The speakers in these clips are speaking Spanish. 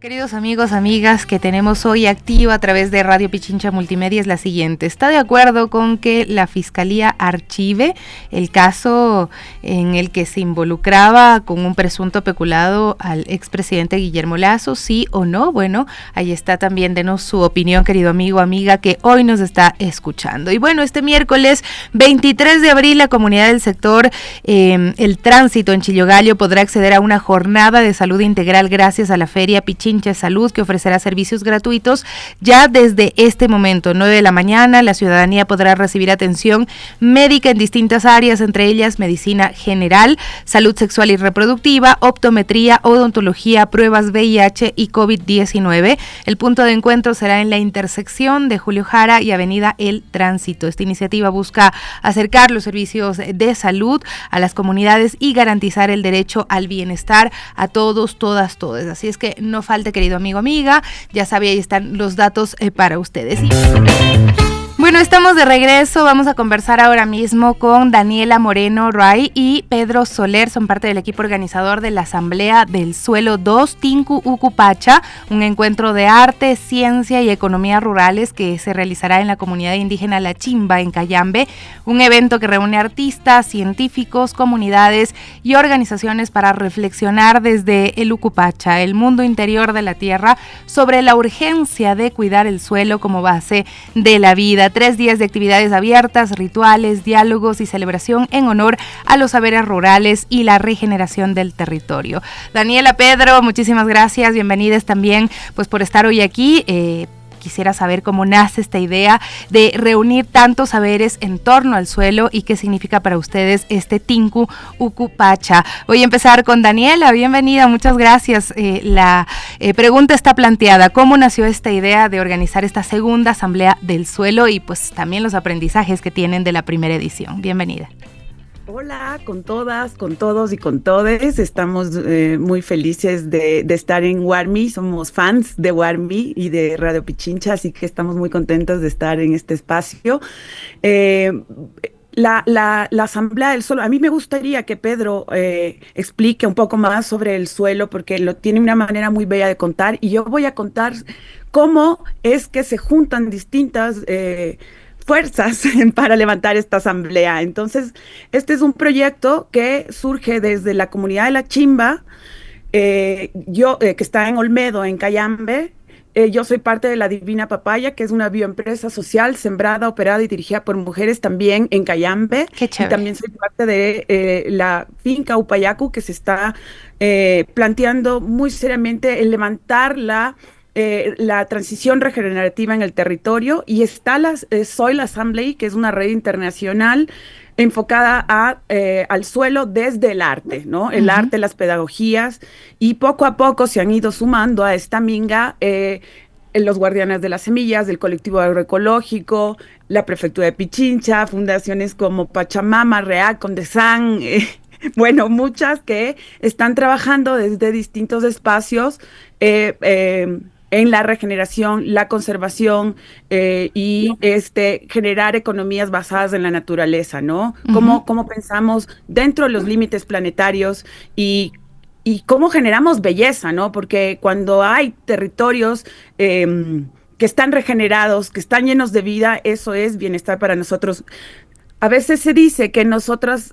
Queridos amigos, amigas que tenemos hoy activa a través de Radio Pichincha Multimedia es la siguiente. ¿Está de acuerdo con que la Fiscalía archive el caso en el que se involucraba con un presunto peculado al expresidente Guillermo Lasso? ¿Sí o no? Bueno, ahí está también. Denos su opinión, querido amigo, amiga, que hoy nos está escuchando. Y bueno, este miércoles 23 de abril, la comunidad del sector El Tránsito en Chillogallo podrá acceder a una jornada de salud integral gracias a la Feria Pichincha Salud, que ofrecerá servicios gratuitos ya desde este momento, 9 de la mañana. La ciudadanía podrá recibir atención médica en distintas áreas, entre ellas medicina general, salud sexual y reproductiva, optometría, odontología, pruebas VIH y COVID-19. El punto de encuentro será en la intersección de Julio Jara y Avenida El Tránsito. Esta iniciativa busca acercar los servicios de salud a las comunidades y garantizar el derecho al bienestar a todos, todas, todas. Así es que no falta, querido amigo, amiga, ya sabe, ahí están los datos para ustedes. Bueno, estamos de regreso, vamos a conversar ahora mismo con Daniela Moreno Ray y Pedro Soler, son parte del equipo organizador de la Asamblea del Suelo 2 Tinku Ucupacha, un encuentro de arte, ciencia y economía rurales que se realizará en la comunidad indígena La Chimba en Cayambe, un evento que reúne artistas, científicos, comunidades y organizaciones para reflexionar desde el Ucupacha, el mundo interior de la tierra, sobre la urgencia de cuidar el suelo como base de la vida. 3 días de actividades abiertas, rituales, diálogos y celebración en honor a los saberes rurales y la regeneración del territorio. Daniela, Pedro, muchísimas gracias, bienvenidas también pues por estar hoy aquí. Quisiera saber cómo nace esta idea de reunir tantos saberes en torno al suelo y qué significa para ustedes este Tinku Ucupacha. Voy a empezar con Daniela, bienvenida, muchas gracias. La pregunta está planteada, ¿cómo nació esta idea de organizar esta segunda Asamblea del Suelo y pues también los aprendizajes que tienen de la primera edición? Bienvenida. Hola, con todas, con todos y con todes. Estamos muy felices de estar en Warmi. Somos fans de Warmi y de Radio Pichincha, así que estamos muy contentos de estar en este espacio. La Asamblea del Suelo, a mí me gustaría que Pedro explique un poco más sobre el suelo, porque lo tiene una manera muy bella de contar, y yo voy a contar cómo es que se juntan distintas fuerzas para levantar esta asamblea. Entonces, este es un proyecto que surge desde la comunidad de La Chimba, que está en Olmedo, en Cayambe. Yo soy parte de la Divina Papaya, que es una bioempresa social sembrada, operada y dirigida por mujeres también en Cayambe. Qué chévere. Y también soy parte de la finca Upayacu, que se está planteando muy seriamente el levantar la transición regenerativa en el territorio, y está Soil Assembly, que es una red internacional enfocada al suelo desde el arte, ¿no? El arte, las pedagogías, y poco a poco se han ido sumando a esta minga los Guardianes de las Semillas, del Colectivo Agroecológico, la Prefectura de Pichincha, fundaciones como Pachamama, Real, Condesan, bueno, muchas que están trabajando desde distintos espacios en la regeneración, la conservación y generar economías basadas en la naturaleza, ¿no? Cómo pensamos dentro de los límites planetarios y cómo generamos belleza, ¿no? Porque cuando hay territorios que están regenerados, que están llenos de vida, eso es bienestar para nosotros. A veces se dice que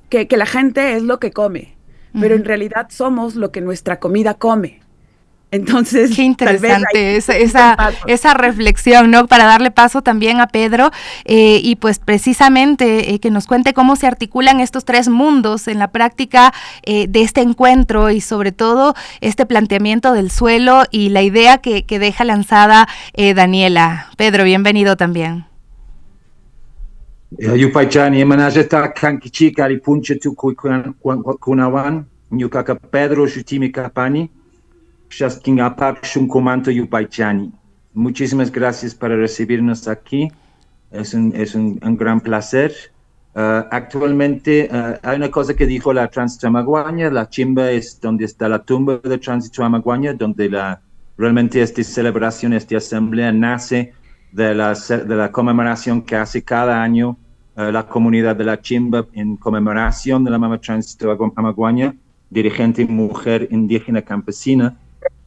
que la gente es lo que come, pero en realidad somos lo que nuestra comida come. Entonces, qué interesante esa reflexión, ¿no? Para darle paso también a Pedro y pues precisamente que nos cuente cómo se articulan estos 3 mundos en la práctica de este encuentro, y sobre todo este planteamiento del suelo y la idea que deja lanzada Daniela. Pedro, bienvenido también. Yupaychani, manajeta kankichi karipunche tu kunawan, nyukaka Pedro Shutimi Kapani. Muchísimas gracias por recibirnos aquí. Es un gran placer. Actualmente hay una cosa que dijo la Tránsito Amaguaña. La Chimba es donde está la tumba de Tránsito Amaguaña, donde realmente esta celebración, esta asamblea nace de la conmemoración que hace cada año la comunidad de la Chimba en conmemoración de la Mama Tránsito Amaguaña, dirigente mujer indígena campesina.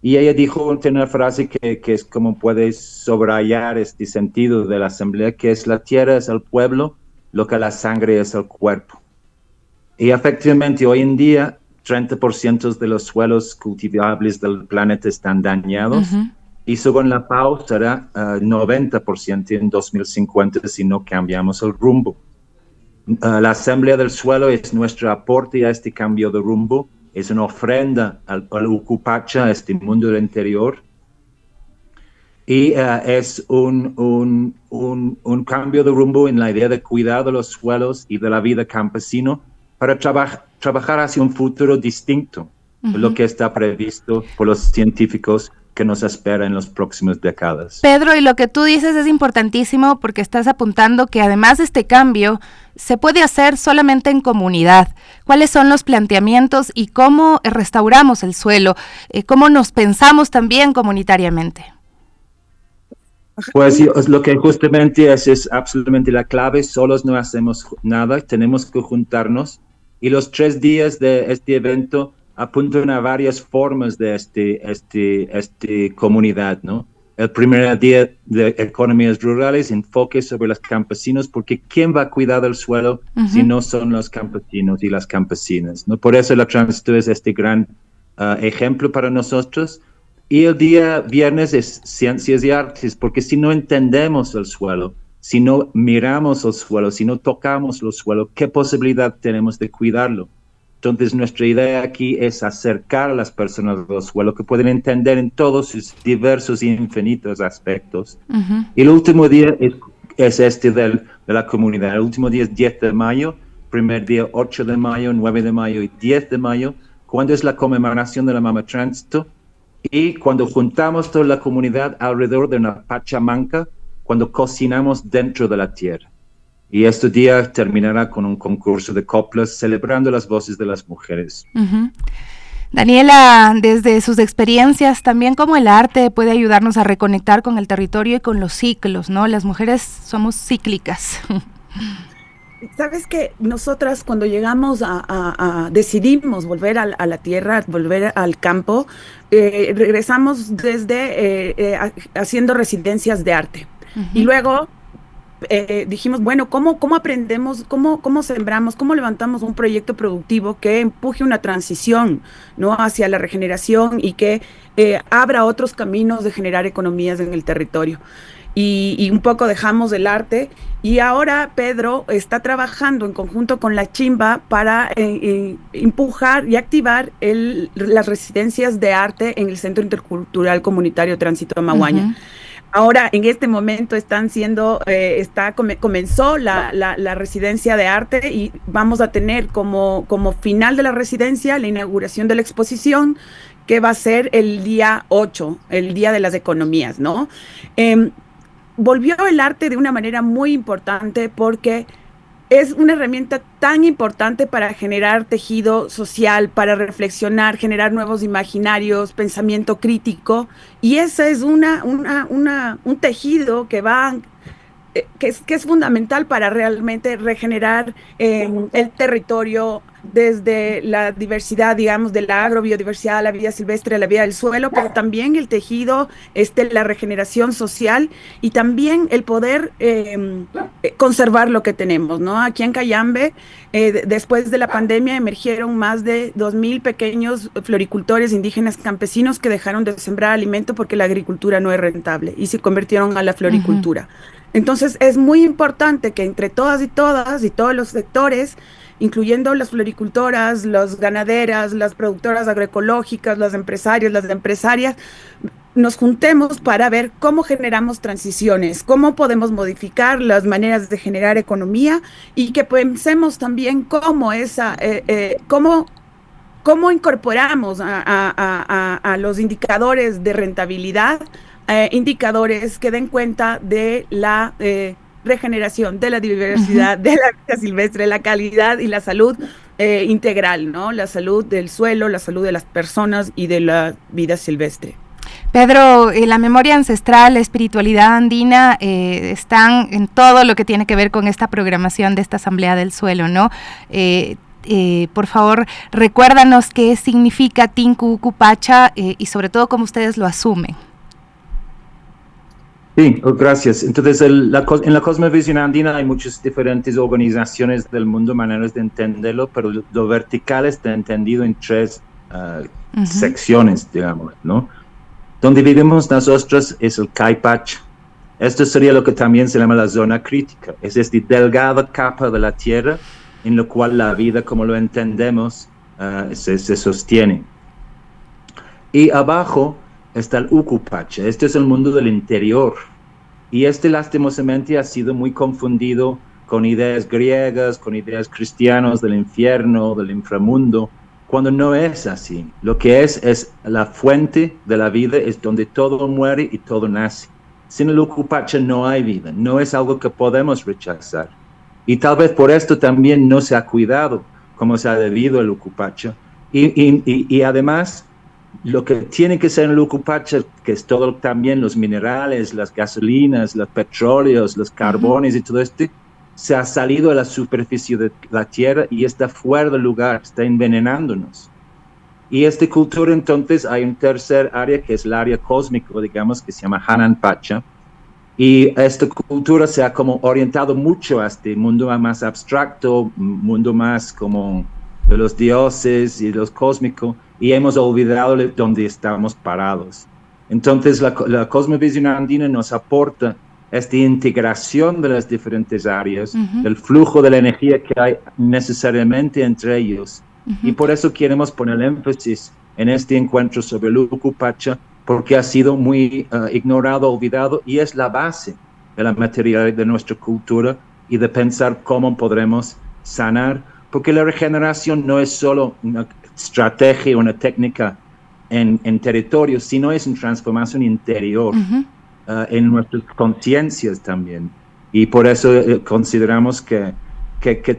Y ella dijo, tiene una frase que es como puede subrayar este sentido de la asamblea, que es: la tierra es el pueblo, lo que la sangre es el cuerpo. Y efectivamente hoy en día 30% de los suelos cultivables del planeta están dañados, y según la FAO será 90% en 2050 si no cambiamos el rumbo. La Asamblea del Suelo es nuestro aporte a este cambio de rumbo, es una ofrenda al Ucupacha, a este mundo del interior, y es un cambio de rumbo en la idea de cuidar de los suelos y de la vida campesino para trabajar hacia un futuro distinto de lo que está previsto por los científicos que nos espera en las próximas décadas. Pedro, y lo que tú dices es importantísimo porque estás apuntando que además de este cambio se puede hacer solamente en comunidad. ¿Cuáles son los planteamientos y cómo restauramos el suelo? ¿Cómo nos pensamos también comunitariamente? Pues lo que justamente es absolutamente la clave. Solos no hacemos nada, tenemos que juntarnos, y los 3 días de este evento apuntan a varias formas de esta comunidad, ¿no? El primer día de economías rurales, enfoque sobre los campesinos, porque ¿quién va a cuidar del suelo si no son los campesinos y las campesinas, ¿no? Por eso la tránsito es este gran ejemplo para nosotros. Y el día viernes es ciencias y artes, porque si no entendemos el suelo, si no miramos el suelo, si no tocamos el suelo, ¿qué posibilidad tenemos de cuidarlo? Entonces, nuestra idea aquí es acercar a las personas al suelo, que pueden entender en todos sus diversos y infinitos aspectos. Y el último día es este de la comunidad. El último día es 10 de mayo, primer día 8 de mayo, 9 de mayo y 10 de mayo, cuando es la conmemoración de la Mama Tránsito, y cuando juntamos toda la comunidad alrededor de una pachamanca, cuando cocinamos dentro de la tierra. Y este día terminará con un concurso de coplas celebrando las voces de las mujeres. Daniela, desde sus experiencias, también cómo el arte puede ayudarnos a reconectar con el territorio y con los ciclos, ¿no? Las mujeres somos cíclicas. Sabes que nosotras cuando llegamos decidimos volver a la tierra, volver al campo, regresamos desde haciendo residencias de arte. Y luego dijimos, bueno, ¿cómo aprendemos, cómo sembramos, cómo levantamos un proyecto productivo que empuje una transición, ¿no?, hacia la regeneración y que abra otros caminos de generar economías en el territorio? Y un poco dejamos el arte, y ahora Pedro está trabajando en conjunto con la Chimba para empujar y activar las residencias de arte en el Centro Intercultural Comunitario Tránsito Amaguaña. Ahora, en este momento comenzó la residencia de arte, y vamos a tener como final de la residencia la inauguración de la exposición, que va a ser el día 8, el Día de las Economías, ¿no? Volvió el arte de una manera muy importante porque es una herramienta tan importante para generar tejido social, para reflexionar, generar nuevos imaginarios, pensamiento crítico, y ese es un tejido que es fundamental para realmente regenerar el territorio desde la diversidad, digamos, de la agrobiodiversidad, la vida silvestre, la vida del suelo, pero también el tejido, la regeneración social, y también el poder conservar lo que tenemos, ¿no? Aquí en Cayambe, después de la pandemia, emergieron más de 2,000 pequeños floricultores indígenas campesinos que dejaron de sembrar alimento porque la agricultura no es rentable, y se convirtieron a la floricultura. Entonces, es muy importante que entre todas y todos los sectores, incluyendo las floricultoras, las ganaderas, las productoras agroecológicas, las empresarias, nos juntemos para ver cómo generamos transiciones, cómo podemos modificar las maneras de generar economía, y que pensemos también cómo incorporamos a los indicadores de rentabilidad, indicadores que den cuenta de la regeneración, de la diversidad, de la vida silvestre, la calidad y la salud integral, ¿no? La salud del suelo, la salud de las personas y de la vida silvestre. Pedro, la memoria ancestral, la espiritualidad andina están en todo lo que tiene que ver con esta programación de esta Asamblea del Suelo, ¿no? por favor, recuérdanos qué significa Tinku Ucupacha y sobre todo cómo ustedes lo asumen. Sí, gracias. Entonces, en la cosmovisión andina hay muchas diferentes organizaciones del mundo, maneras de entenderlo, pero lo vertical está entendido en tres secciones, digamos, ¿no? Donde vivimos nosotros es el Caipacha. Esto sería lo que también se llama la zona crítica. Es esta delgada capa de la tierra en la cual la vida, como lo entendemos, se sostiene. Y abajo está el Ucupacha. Este es el mundo del interior. Y lastimosamente ha sido muy confundido con ideas griegas, con ideas cristianas del infierno, del inframundo, cuando no es así. Lo que es la fuente de la vida, es donde todo muere y todo nace. Sin el Ucupacha no hay vida, no es algo que podemos rechazar. Y tal vez por esto también no se ha cuidado como se ha debido el Ucupacha. Y además, lo que tiene que ser el Ucupacha, que es todo también los minerales, las gasolinas, los petróleos, los carbones y todo esto, se ha salido a la superficie de la tierra y está fuera del lugar, está envenenándonos. Y esta cultura, entonces, hay un tercer área que es el área cósmico, digamos, que se llama Hanan Pacha. Y esta cultura se ha como orientado mucho a este mundo más abstracto, mundo más como de los dioses y los cósmicos, y hemos olvidado dónde estamos parados. Entonces, la cosmovisión andina nos aporta esta integración de las diferentes áreas, del flujo de la energía que hay necesariamente entre ellos. Y por eso queremos poner énfasis en este encuentro sobre el Ucupacha, porque ha sido muy ignorado, olvidado, y es la base de la materialidad de nuestra cultura y de pensar cómo podremos sanar, porque la regeneración no es solo una estrategia, una técnica en territorio, sino es una transformación interior en nuestras conciencias también. Y por eso consideramos que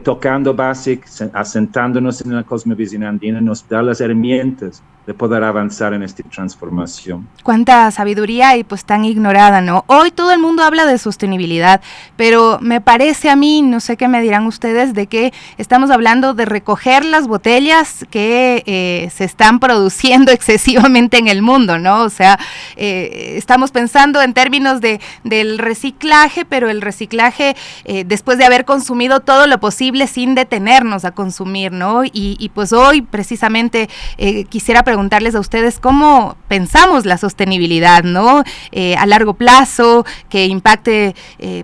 tocando base, asentándonos en la cosmovisión andina, nos da las herramientas de poder avanzar en esta transformación. Cuánta sabiduría y pues tan ignorada, ¿no? Hoy todo el mundo habla de sostenibilidad, pero me parece a mí, no sé qué me dirán ustedes, de que estamos hablando de recoger las botellas que se están produciendo excesivamente en el mundo, ¿no? O sea, estamos pensando en términos del reciclaje, pero el reciclaje después de haber consumido todo lo posible sin detenernos a consumir, ¿no? Y pues hoy precisamente quisiera preguntarles a ustedes cómo pensamos la sostenibilidad, ¿no? A largo plazo, que impacte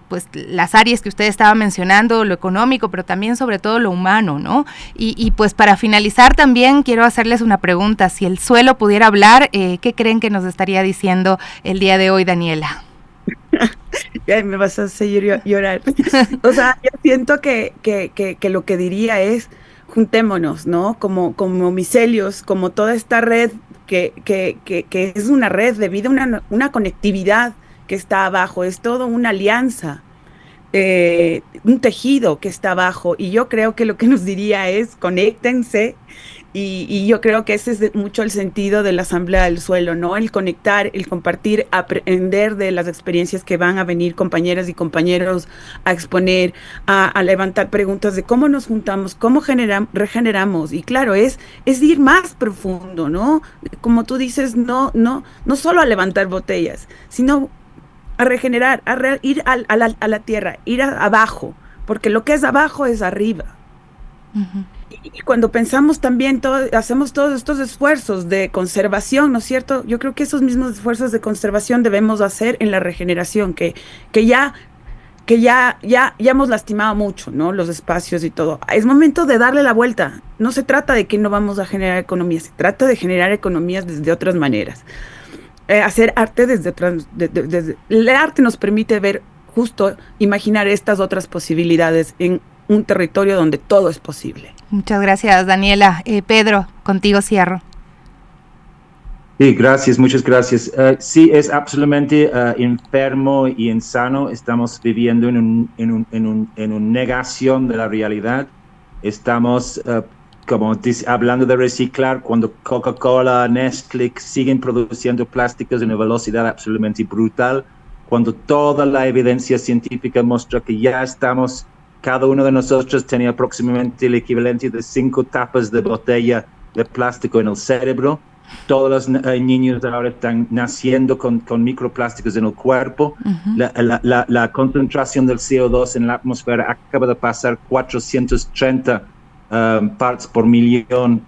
pues las áreas que usted estaba mencionando, lo económico, pero también sobre todo lo humano, ¿no? Y pues para finalizar también quiero hacerles una pregunta. Si el suelo pudiera hablar, ¿qué creen que nos estaría diciendo el día de hoy, Daniela? Ya me vas a seguir llorar. O sea, yo siento que lo que diría es: juntémonos, ¿no? Como micelios, como toda esta red que es una red de vida, una conectividad que está abajo, es todo una alianza, un tejido que está abajo. Y yo creo que lo que nos diría es: conéctense. Y yo creo que ese es mucho el sentido de la Asamblea del Suelo, ¿no? El conectar, el compartir, aprender de las experiencias que van a venir compañeras y compañeros a exponer, a levantar preguntas de cómo nos juntamos, cómo regeneramos. Y claro, es ir más profundo, ¿no? Como tú dices, no solo a levantar botellas, sino a regenerar, ir a la tierra, ir abajo, porque lo que es abajo es arriba. Uh-huh. Y cuando pensamos también, hacemos todos estos esfuerzos de conservación, ¿no es cierto? Yo creo que esos mismos esfuerzos de conservación debemos hacer en la regeneración, que ya hemos lastimado mucho, ¿no? Los espacios y todo. Es momento de darle la vuelta. No se trata de que no vamos a generar economías, se trata de generar economías desde otras maneras. Hacer arte desde otras... el arte nos permite ver, justo, imaginar estas otras posibilidades en un territorio donde todo es posible. Muchas gracias, Daniela. Pedro, contigo cierro. Sí, gracias, muchas gracias. Sí, es absolutamente enfermo y insano. Estamos viviendo en una negación de la realidad. Estamos, hablando de reciclar, cuando Coca-Cola, Nestlé siguen produciendo plásticos a una velocidad absolutamente brutal, cuando toda la evidencia científica muestra que ya estamos cada uno de nosotros tenía aproximadamente el equivalente de 5 tapas de botella de plástico en el cerebro. Todos los niños ahora están naciendo con microplásticos en el cuerpo. La concentración del CO2 en la atmósfera acaba de pasar 430 parts por millón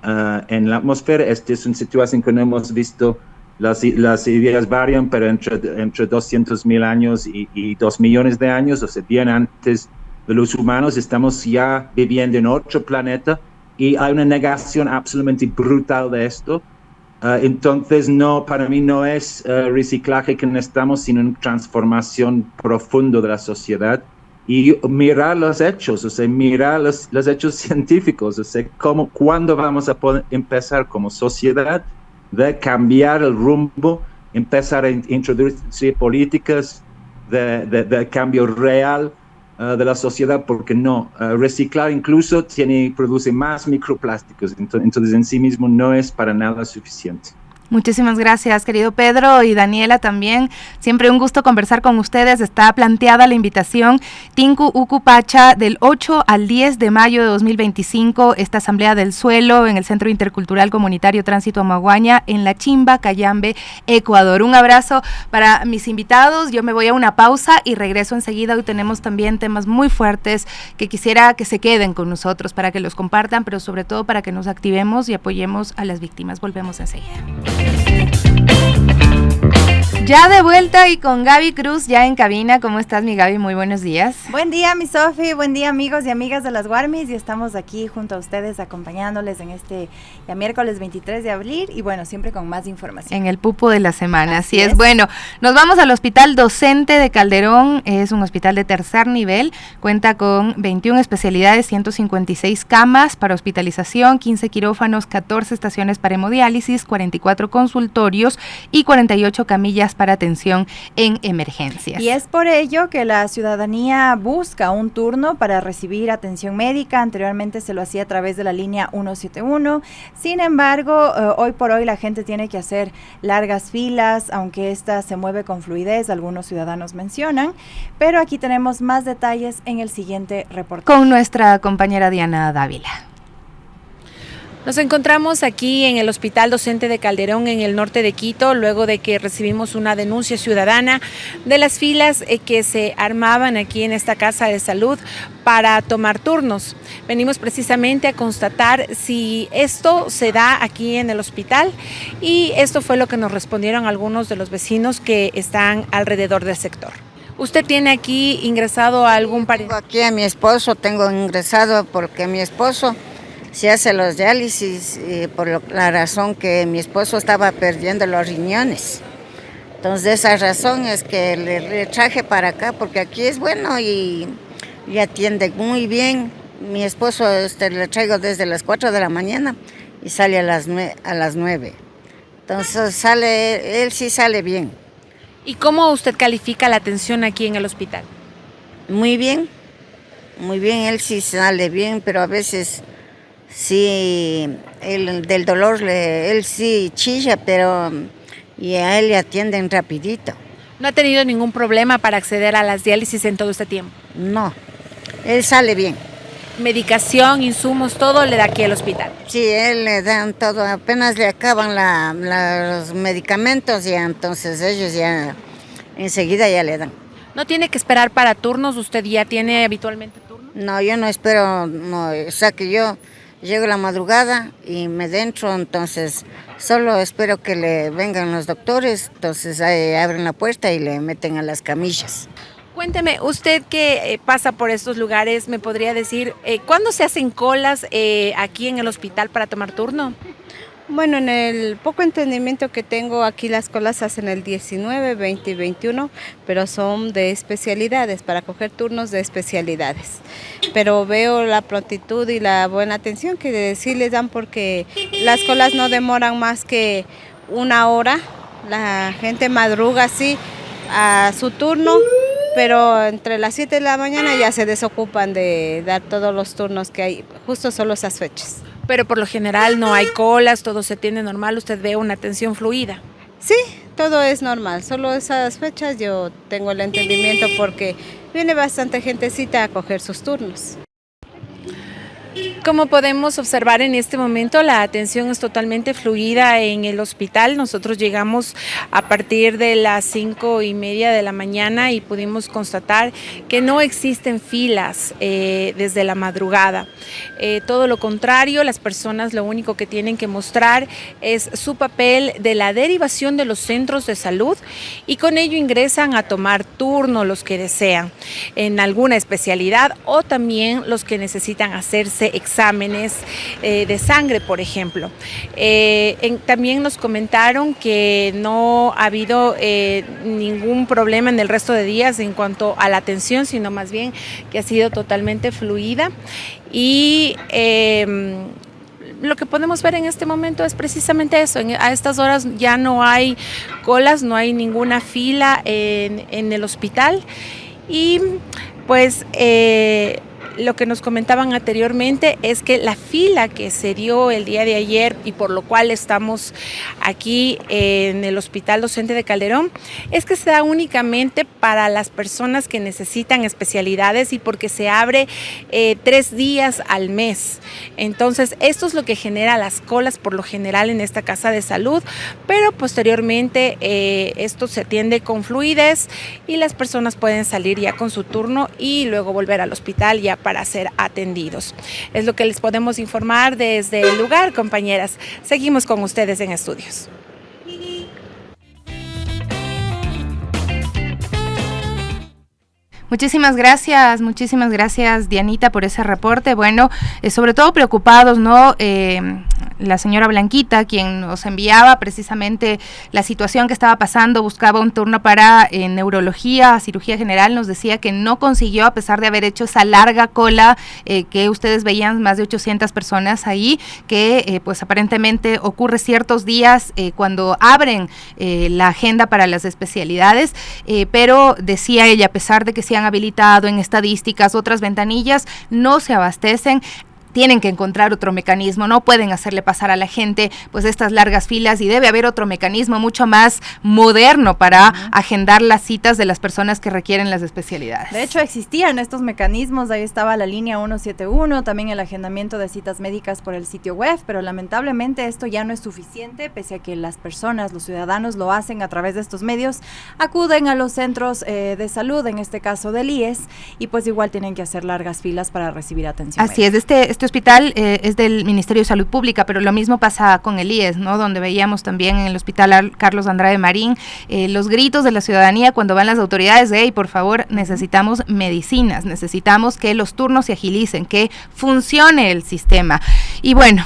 en la atmósfera. Esta es una situación que no hemos visto. Las ideas varían, pero entre 200.000 años y 2 millones de años, o sea, bien antes de los humanos, estamos ya viviendo en otro planeta y hay una negación absolutamente brutal de esto. Entonces, para mí no es reciclaje que necesitamos, sino una transformación profunda de la sociedad y mirar los hechos, o sea, mirar los hechos científicos, o sea, cuándo vamos a poder empezar como sociedad de cambiar el rumbo, empezar a introducir políticas de cambio real de la sociedad, porque reciclar incluso produce más microplásticos, entonces en sí mismo no es para nada suficiente. Muchísimas gracias, querido Pedro y Daniela también. Siempre un gusto conversar con ustedes. Está planteada la invitación Tinku Uku Pacha del 8 al 10 de mayo de 2025, esta Asamblea del Suelo en el Centro Intercultural Comunitario Tránsito Amaguaña en La Chimba, Cayambe, Ecuador. Un abrazo para mis invitados. Yo me voy a una pausa y regreso enseguida. Hoy tenemos también temas muy fuertes que quisiera que se queden con nosotros para que los compartan, pero sobre todo para que nos activemos y apoyemos a las víctimas. Volvemos enseguida. Ya de vuelta y con Gaby Cruz ya en cabina. ¿Cómo estás, mi Gaby? Muy buenos días. Buen día, mi Sofi. Buen día, amigos y amigas de las Guarmis. Y estamos aquí junto a ustedes acompañándoles en este ya miércoles 23 de abril y bueno, siempre con más información. En el pupo de la semana, así es. Bueno, nos vamos al Hospital Docente de Calderón. Es un hospital de tercer nivel. Cuenta con 21 especialidades, 156 camas para hospitalización, 15 quirófanos, 14 estaciones para hemodiálisis, 44 consultorios y 48 camillas para atención en emergencias. Y es por ello que la ciudadanía busca un turno para recibir atención médica. Anteriormente se lo hacía a través de la línea 171. Sin embargo, hoy por hoy la gente tiene que hacer largas filas, aunque esta se mueve con fluidez, algunos ciudadanos mencionan. Pero aquí tenemos más detalles en el siguiente reportaje. Con nuestra compañera Diana Dávila. Nos encontramos aquí en el Hospital Docente de Calderón, en el norte de Quito, luego de que recibimos una denuncia ciudadana de las filas que se armaban aquí en esta casa de salud para tomar turnos. Venimos precisamente a constatar si esto se da aquí en el hospital y esto fue lo que nos respondieron algunos de los vecinos que están alrededor del sector. ¿Usted tiene aquí ingresado a algún pariente? Aquí a mi esposo tengo ingresado porque mi esposo se hace los diálisis la razón que mi esposo estaba perdiendo los riñones. Entonces, esa razón es que le traje para acá, porque aquí es bueno y atiende muy bien. Mi esposo le traigo desde las 4 de la mañana y sale a las 9. Entonces, él sí sale bien. ¿Y cómo usted califica la atención aquí en el hospital? Muy bien, él sí sale bien, pero a veces sí, del dolor, él sí chilla, pero y a él le atienden rapidito. ¿No ha tenido ningún problema para acceder a las diálisis en todo este tiempo? No, él sale bien. ¿Medicación, insumos, todo le da aquí al hospital? Sí, él le dan todo, apenas le acaban los medicamentos y entonces ellos ya enseguida ya le dan. ¿No tiene que esperar para turnos? ¿Usted ya tiene habitualmente turnos? No, yo no espero, no, o sea que yo llego a la madrugada y me dentro, entonces solo espero que le vengan los doctores, entonces ahí abren la puerta y le meten a las camillas. Cuénteme, usted que pasa por estos lugares, ¿me podría decir cuándo se hacen colas aquí en el hospital para tomar turno? Bueno, en el poco entendimiento que tengo, aquí las colas se hacen el 19, 20 y 21, pero son de especialidades, para coger turnos de especialidades. Pero veo la prontitud y la buena atención que sí les dan, porque las colas no demoran más que 1 hora. La gente madruga así a su turno, pero entre las 7 de la mañana ya se desocupan de dar todos los turnos que hay, justo solo esas fechas. Pero por lo general no hay colas, todo se atiende normal, usted ve una atención fluida. Sí, todo es normal, solo esas fechas yo tengo el entendimiento porque viene bastante gentecita a coger sus turnos. Como podemos observar en este momento, la atención es totalmente fluida en el hospital. Nosotros llegamos a partir de las 5:30 de la mañana y pudimos constatar que no existen filas desde la madrugada. Todo lo contrario, las personas lo único que tienen que mostrar es su papel de la derivación de los centros de salud y con ello ingresan a tomar turno los que desean en alguna especialidad o también los que necesitan hacerse exámenes de sangre, por ejemplo. También nos comentaron que no ha habido ningún problema en el resto de días en cuanto a la atención, sino más bien que ha sido totalmente fluida y lo que podemos ver en este momento es precisamente eso. A estas horas ya no hay colas, no hay ninguna fila en el hospital y pues lo que nos comentaban anteriormente es que la fila que se dio el día de ayer y por lo cual estamos aquí en el Hospital Docente de Calderón es que se da únicamente para las personas que necesitan especialidades y porque se abre 3 días al mes. Entonces esto es lo que genera las colas por lo general en esta casa de salud, pero posteriormente esto se atiende con fluidez y las personas pueden salir ya con su turno y luego volver al hospital ya para ser atendidos. Es lo que les podemos informar desde el lugar, compañeras. Seguimos con ustedes en estudios. Muchísimas gracias Dianita por ese reporte. Bueno, sobre todo preocupados, ¿no? La señora Blanquita, quien nos enviaba precisamente la situación que estaba pasando, buscaba un turno para neurología, cirugía general, nos decía que no consiguió a pesar de haber hecho esa larga cola que ustedes veían, más de 800 personas ahí, que pues aparentemente ocurre ciertos días cuando abren la agenda para las especialidades, pero decía ella, a pesar de que se han habilitado en estadísticas otras ventanillas, no se abastecen. Tienen que encontrar otro mecanismo, no pueden hacerle pasar a la gente pues estas largas filas y debe haber otro mecanismo mucho más moderno para agendar las citas de las personas que requieren las especialidades. De hecho existían estos mecanismos, ahí estaba la línea 171, también el agendamiento de citas médicas por el sitio web, pero lamentablemente esto ya no es suficiente, pese a que las personas, los ciudadanos lo hacen a través de estos medios, acuden a los centros de salud, en este caso del IES, y pues igual tienen que hacer largas filas para recibir atención Así médica. Es, este hospital es del Ministerio de Salud Pública, pero lo mismo pasa con el IES, ¿no? Donde veíamos también en el Hospital Carlos Andrade Marín los gritos de la ciudadanía cuando van las autoridades de, hey, por favor, necesitamos medicinas, necesitamos que los turnos se agilicen, que funcione el sistema. Y bueno,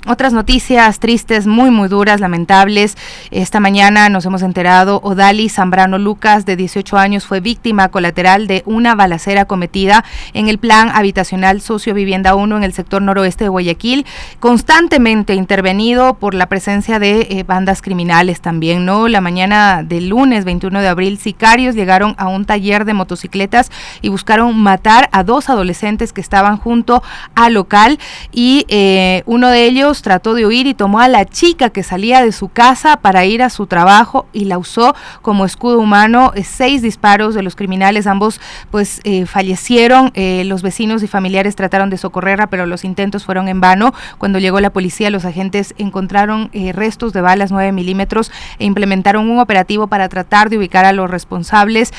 otras noticias tristes, muy, muy duras, lamentables. Esta mañana nos hemos enterado, Odalis Zambrano Lucas, de 18 años, fue víctima colateral de una balacera cometida en el Plan Habitacional Socio Vivienda 1 en el sector noroeste de Guayaquil, constantemente intervenido por la presencia de bandas criminales también, ¿no? La mañana del lunes 21 de abril, sicarios llegaron a un taller de motocicletas y buscaron matar a 2 adolescentes que estaban junto al local y uno de ellos trató de huir y tomó a la chica que salía de su casa para ir a su trabajo y la usó como escudo humano. 6 disparos de los criminales, ambos pues fallecieron. Los vecinos y familiares trataron de socorrerla, pero los intentos fueron en vano. Cuando llegó la policía, los agentes encontraron restos de balas 9 milímetros e implementaron un operativo para tratar de ubicar a los responsables.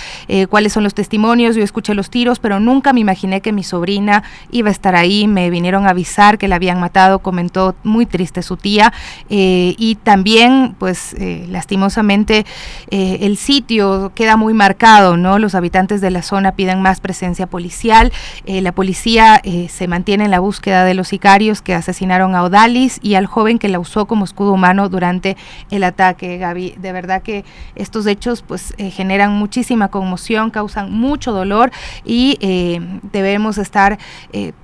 ¿Cuáles son los testimonios? Yo escuché los tiros, pero nunca me imaginé que mi sobrina iba a estar ahí. Me vinieron a avisar que la habían matado, comentó muy triste su tía. Y también, pues, lastimosamente, el sitio queda muy marcado, ¿no? Los habitantes de la zona piden más presencia policial. La policía se mantiene en la búsqueda de los sicarios que asesinaron a Odalis y al joven que la usó como escudo humano durante el ataque. Gaby, de verdad que estos hechos pues generan muchísima conmoción, causan mucho dolor y debemos estar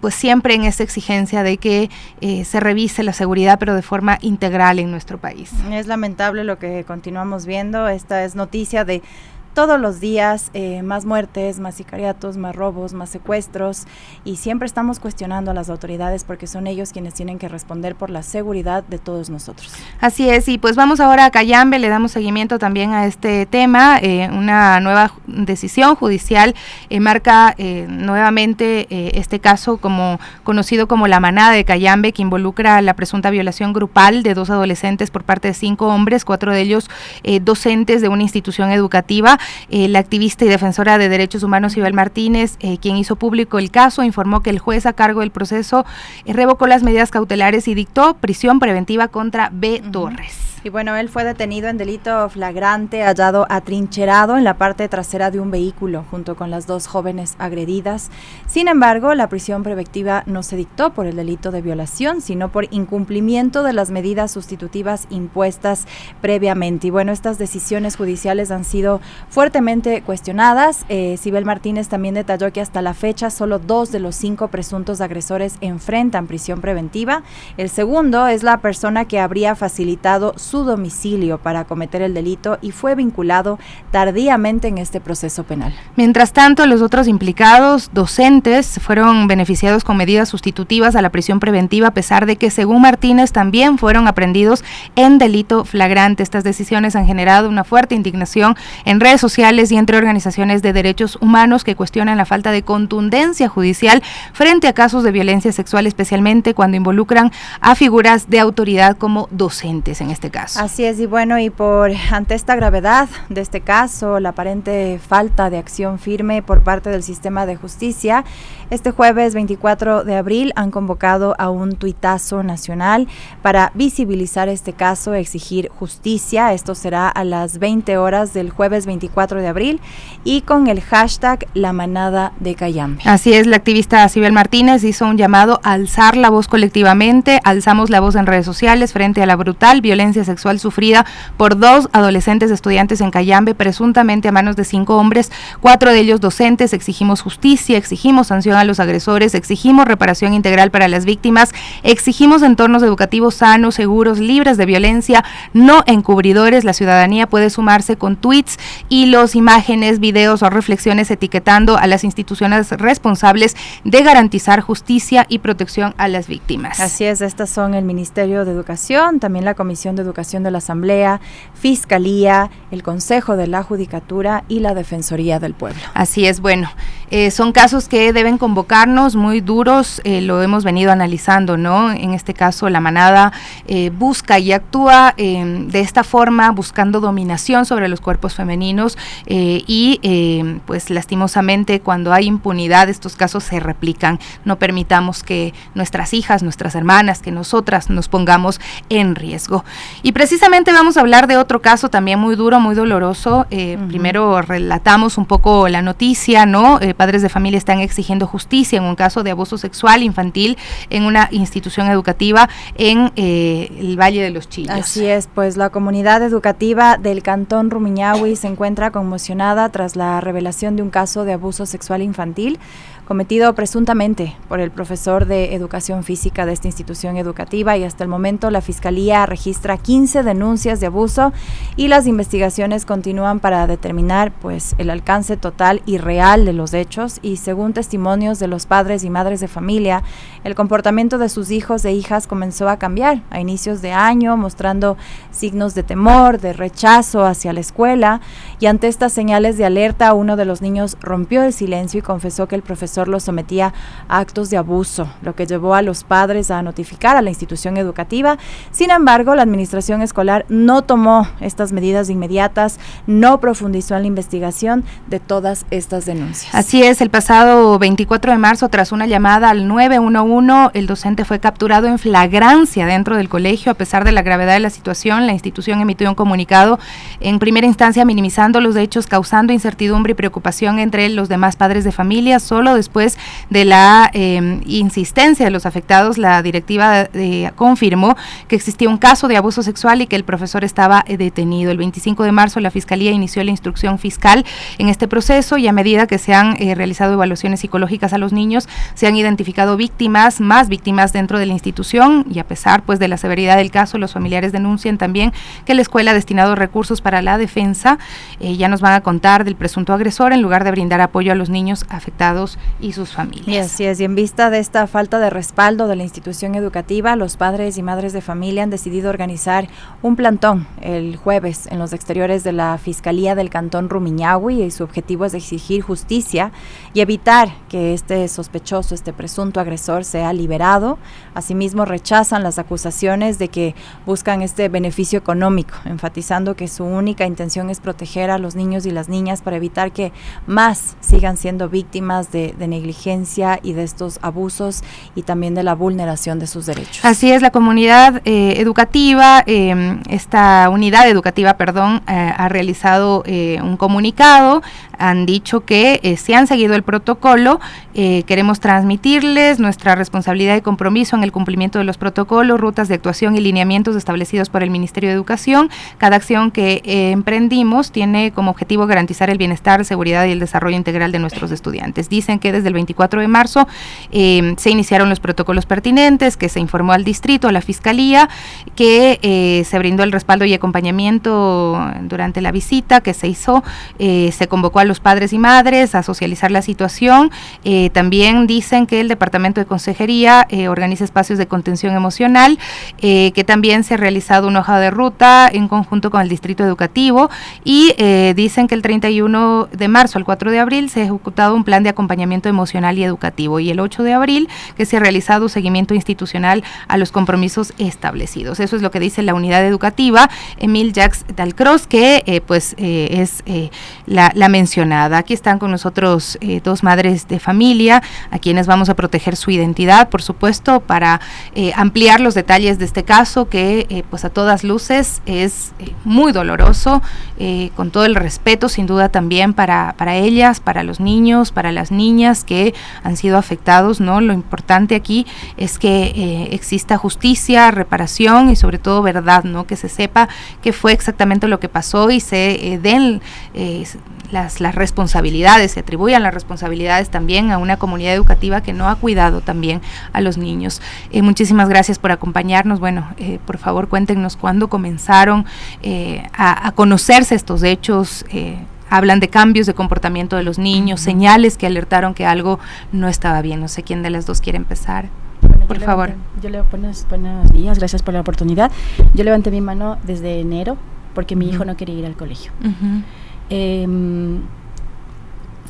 pues siempre en esa exigencia de que se revise la seguridad, pero de forma integral en nuestro país. Es lamentable lo que continuamos viendo. Esta es noticia de todos los días más muertes, más sicariatos, más robos, más secuestros, y siempre estamos cuestionando a las autoridades porque son ellos quienes tienen que responder por la seguridad de todos nosotros. Así es, y pues vamos ahora a Cayambe, le damos seguimiento también a este tema. Una nueva decisión judicial marca nuevamente este caso conocido como la manada de Cayambe, que involucra la presunta violación grupal de 2 adolescentes por parte de 5 hombres, 4 de ellos docentes de una institución educativa. La activista y defensora de derechos humanos Sibel Martínez, quien hizo público el caso, informó que el juez a cargo del proceso revocó las medidas cautelares y dictó prisión preventiva contra B. Torres. Y bueno, él fue detenido en delito flagrante, hallado atrincherado en la parte trasera de un vehículo junto con las 2 jóvenes agredidas. Sin embargo, la prisión preventiva no se dictó por el delito de violación, sino por incumplimiento de las medidas sustitutivas impuestas previamente. Y bueno, estas decisiones judiciales han sido fuertemente cuestionadas. Sibel Martínez también detalló que hasta la fecha solo 2 de los 5 presuntos agresores enfrentan prisión preventiva. El segundo es la persona que habría facilitado su domicilio para cometer el delito y fue vinculado tardíamente en este proceso penal. Mientras tanto, los otros implicados, docentes, fueron beneficiados con medidas sustitutivas a la prisión preventiva, a pesar de que, según Martínez, también fueron aprehendidos en delito flagrante. Estas decisiones han generado una fuerte indignación en redes sociales y entre organizaciones de derechos humanos que cuestionan la falta de contundencia judicial frente a casos de violencia sexual, especialmente cuando involucran a figuras de autoridad como docentes en este caso. Así es, y bueno, ante esta gravedad de este caso, la aparente falta de acción firme por parte del sistema de justicia, este jueves 24 de abril han convocado a un tuitazo nacional para visibilizar este caso, exigir justicia. Esto será a las 20 horas del jueves 24 de abril y con el hashtag La Manada de Cayambe. Así es, la activista Sibel Martínez hizo un llamado a alzar la voz colectivamente. Alzamos la voz en redes sociales frente a la brutal violencia sexual sufrida por 2 adolescentes estudiantes en Cayambe, presuntamente a manos de 5 hombres, 4 de ellos docentes. Exigimos justicia, exigimos sanción a los agresores, exigimos reparación integral para las víctimas, exigimos entornos educativos sanos, seguros, libres de violencia, no encubridores. La ciudadanía puede sumarse con tweets, hilos, imágenes, videos o reflexiones etiquetando a las instituciones responsables de garantizar justicia y protección a las víctimas. Así es, estas son el Ministerio de Educación, también la Comisión de Educación de la Asamblea, Fiscalía, el Consejo de la Judicatura y la Defensoría del Pueblo. Así es, bueno, son casos que deben convocarnos, muy duros, lo hemos venido analizando, ¿no? En este caso, la manada busca y actúa de esta forma, buscando dominación sobre los cuerpos femeninos pues lastimosamente cuando hay impunidad estos casos se replican. No permitamos que nuestras hijas, nuestras hermanas, que nosotras nos pongamos en riesgo. Y precisamente vamos a hablar de otro caso también muy duro, muy doloroso. Primero relatamos un poco la noticia, ¿no? Padres de familia están exigiendo justicia en un caso de abuso sexual infantil en una institución educativa en el Valle de los Chillos. Así es, pues la comunidad educativa del Cantón Rumiñahui se encuentra conmocionada tras la revelación de un caso de abuso sexual infantil cometido presuntamente por el profesor de educación física de esta institución educativa, y hasta el momento la Fiscalía registra 15 denuncias de abuso y las investigaciones continúan para determinar pues el alcance total y real de los hechos. Y según testimonios de los padres y madres de familia, el comportamiento de sus hijos e hijas comenzó a cambiar a inicios de año, mostrando signos de temor, de rechazo hacia la escuela, y ante estas señales de alerta, uno de los niños rompió el silencio y confesó que el profesor lo sometía a actos de abuso, lo que llevó a los padres a notificar a la institución educativa. Sin embargo, la administración escolar no tomó estas medidas inmediatas, no profundizó en la investigación de todas estas denuncias. Así es, el pasado 24 de marzo, tras una llamada al 911, el docente fue capturado en flagrancia dentro del colegio. A pesar de la gravedad de la situación, la institución emitió un comunicado en primera instancia minimizando los hechos, causando incertidumbre y preocupación entre los demás padres de familia. Solo después después de la insistencia de los afectados, la directiva confirmó que existía un caso de abuso sexual y que el profesor estaba detenido. El 25 de marzo la Fiscalía inició la instrucción fiscal en este proceso y a medida que se han realizado evaluaciones psicológicas a los niños, se han identificado más víctimas dentro de la institución y a pesar pues de la severidad del caso, los familiares denuncian también que la escuela ha destinado recursos para la defensa. Ya nos van a contar del presunto agresor en lugar de brindar apoyo a los niños afectados y sus familias. Y así es, y en vista de esta falta de respaldo de la institución educativa, los padres y madres de familia han decidido organizar un plantón el jueves en los exteriores de la Fiscalía del Cantón Rumiñahui y su objetivo es exigir justicia y evitar que este sospechoso, este presunto agresor sea liberado. Asimismo, rechazan las acusaciones de que buscan este beneficio económico, enfatizando que su única intención es proteger a los niños y las niñas para evitar que más sigan siendo víctimas de negligencia y de estos abusos y también de la vulneración de sus derechos. Así es, la comunidad educativa, esta unidad educativa, ha realizado un comunicado, han dicho que se han seguido el protocolo, queremos transmitirles nuestra responsabilidad y compromiso en el cumplimiento de los protocolos, rutas de actuación y lineamientos establecidos por el Ministerio de Educación. Cada acción que emprendimos tiene como objetivo garantizar el bienestar, seguridad y el desarrollo integral de nuestros estudiantes. Dicen que desde el 24 de marzo se iniciaron los protocolos pertinentes, que se informó al distrito, a la Fiscalía, que se brindó el respaldo y acompañamiento durante la visita que se hizo, se convocó a los padres y madres a socializar la situación. También dicen que el Departamento de Consejería organiza espacios de contención emocional, que también se ha realizado una hoja de ruta en conjunto con el Distrito Educativo y dicen que el 31 de marzo al 4 de abril se ha ejecutado un plan de acompañamiento emocional y educativo y el 8 de abril que se ha realizado seguimiento institucional a los compromisos establecidos. Eso es lo que dice la unidad educativa. Emil Jacques Dalcroze, que es la mencionada. Aquí están con nosotros dos madres de familia a quienes vamos a proteger su identidad, por supuesto, para ampliar los detalles de este caso que pues a todas luces es muy doloroso, con todo el respeto sin duda también para ellas, para los niños, para las niñas que han sido afectados, ¿no? Lo importante aquí es que exista justicia, reparación y sobre todo verdad, ¿no? Que se sepa qué fue exactamente lo que pasó y se den las responsabilidades, se atribuyan las responsabilidades también a una comunidad educativa que no ha cuidado también a los niños. Muchísimas gracias por acompañarnos. Bueno, por favor cuéntenos cuándo comenzaron a conocerse estos hechos. Hablan de cambios de comportamiento de los niños, señales que alertaron que algo no estaba bien. No sé quién de las dos quiere empezar. Bueno, por favor. Buenos días, gracias por la oportunidad. Yo levanté mi mano desde enero porque mi hijo no quería ir al colegio.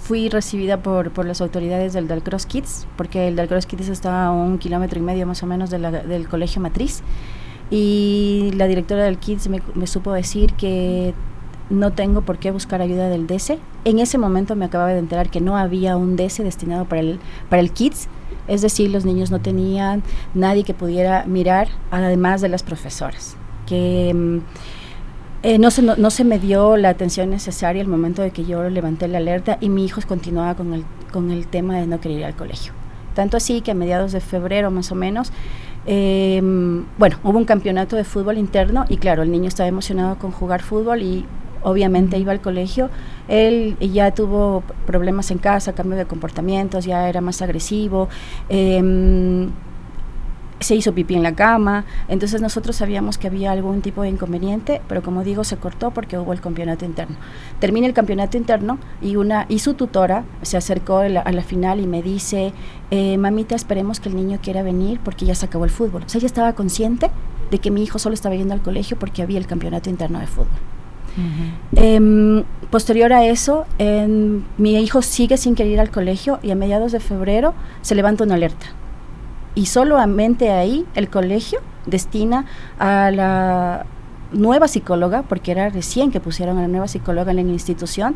Fui recibida por las autoridades del Dalcroze Kids, porque el Dalcroze Kids está a 1,5 kilómetros más o menos del colegio matriz, y la directora del Kids me supo decir que no tengo por qué buscar ayuda del DESE. En ese momento me acababa de enterar que no había un DESE destinado para el Kids, es decir, los niños no tenían nadie que pudiera mirar, además de las profesoras, que no se me dio la atención necesaria al momento de que yo levanté la alerta y mi hijo continuaba con el tema de no querer ir al colegio. Tanto así que a mediados de febrero más o menos, hubo un campeonato de fútbol interno y claro, el niño estaba emocionado con jugar fútbol y obviamente iba al colegio. Él ya tuvo problemas en casa, cambio de comportamientos, ya era más agresivo, se hizo pipí en la cama. Entonces nosotros sabíamos que había algún tipo de inconveniente, pero como digo, se cortó porque hubo el campeonato interno. Termina el campeonato interno y su tutora se acercó a la final y me dice, mamita, esperemos que el niño quiera venir porque ya se acabó el fútbol. O sea, ella estaba consciente de que mi hijo solo estaba yendo al colegio porque había el campeonato interno de fútbol. Posterior a eso, mi hijo sigue sin querer ir al colegio y a mediados de febrero se levanta una alerta. Y solamente ahí el colegio destina a la nueva psicóloga, porque era recién que pusieron a la nueva psicóloga en la institución,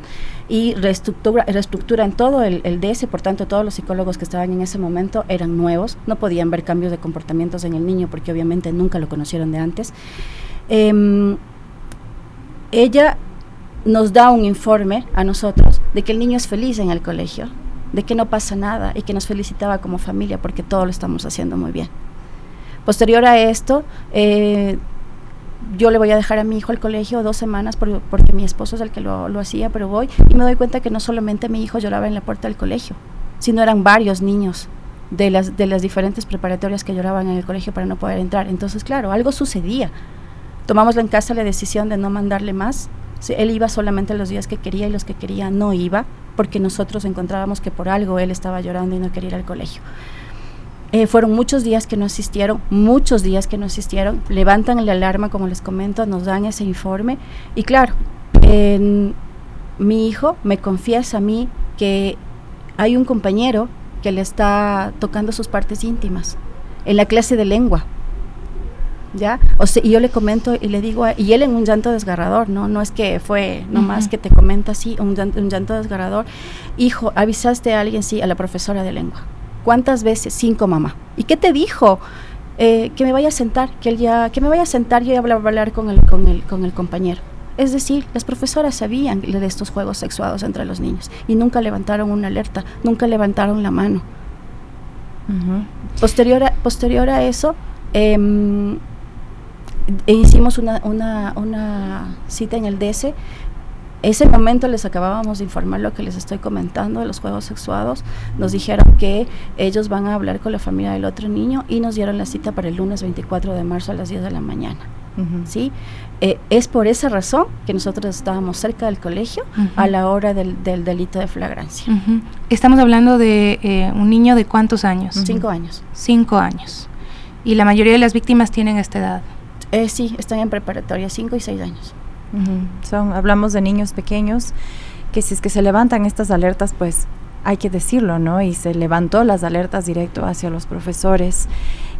y reestructura en todo el DS, por tanto todos los psicólogos que estaban en ese momento eran nuevos, no podían ver cambios de comportamientos en el niño porque obviamente nunca lo conocieron de antes. Ella nos da un informe a nosotros de que el niño es feliz en el colegio, de que no pasa nada y que nos felicitaba como familia porque todo lo estamos haciendo muy bien. Posterior a esto, yo le voy a dejar a mi hijo al colegio 2 semanas porque mi esposo es el que lo hacía, pero voy y me doy cuenta que no solamente mi hijo lloraba en la puerta del colegio, sino eran varios niños de las diferentes preparatorias que lloraban en el colegio para no poder entrar. Entonces, claro, algo sucedía. Tomamos en casa la decisión de no mandarle más. Él iba solamente los días que quería y los que quería no iba, porque nosotros encontrábamos que por algo él estaba llorando y no quería ir al colegio. Fueron muchos días que no asistieron, levantan la alarma, como les comento, nos dan ese informe, y claro, mi hijo me confiesa a mí que hay un compañero que le está tocando sus partes íntimas en la clase de lengua, ¿ya? O sea, y yo le comento y le digo, y él en un llanto desgarrador, no es que fue nomás que te comenta así, un llanto desgarrador. Hijo, ¿avisaste a alguien? Sí, a la profesora de lengua. ¿Cuántas veces? 5, mamá. ¿Y qué te dijo? Que me vaya a sentar, que me vaya a sentar y hablar con el compañero. Es decir, las profesoras sabían de estos juegos sexuados entre los niños y nunca levantaron una alerta, nunca levantaron la mano. Posterior a eso, hicimos una cita en el DS. Ese momento les acabábamos de informar lo que les estoy comentando de los juegos sexuados. Nos dijeron que ellos van a hablar con la familia del otro niño y nos dieron la cita para el lunes 24 de marzo a las 10 de la mañana. ¿Sí? Es por esa razón que nosotros estábamos cerca del colegio a la hora del delito de flagrancia. Estamos hablando de un niño de ¿cuántos años? 5 años. 5 años. ¿Y la mayoría de las víctimas tienen esta edad? Sí, están en preparatoria, 5 y 6 años. Hablamos de niños pequeños que si es que se levantan estas alertas, pues hay que decirlo, ¿no? Y se levantó las alertas directo hacia los profesores.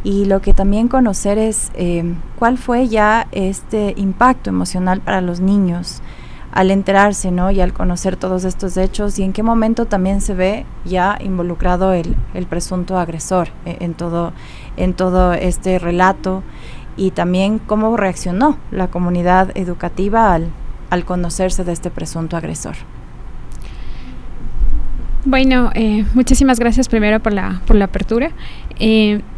Y lo que también conocer es cuál fue ya este impacto emocional para los niños al enterarse, ¿no? Y al conocer todos estos hechos, y en qué momento también se ve ya involucrado el presunto agresor en todo este relato. Y también cómo reaccionó la comunidad educativa al conocerse de este presunto agresor. Bueno, muchísimas gracias primero por la apertura.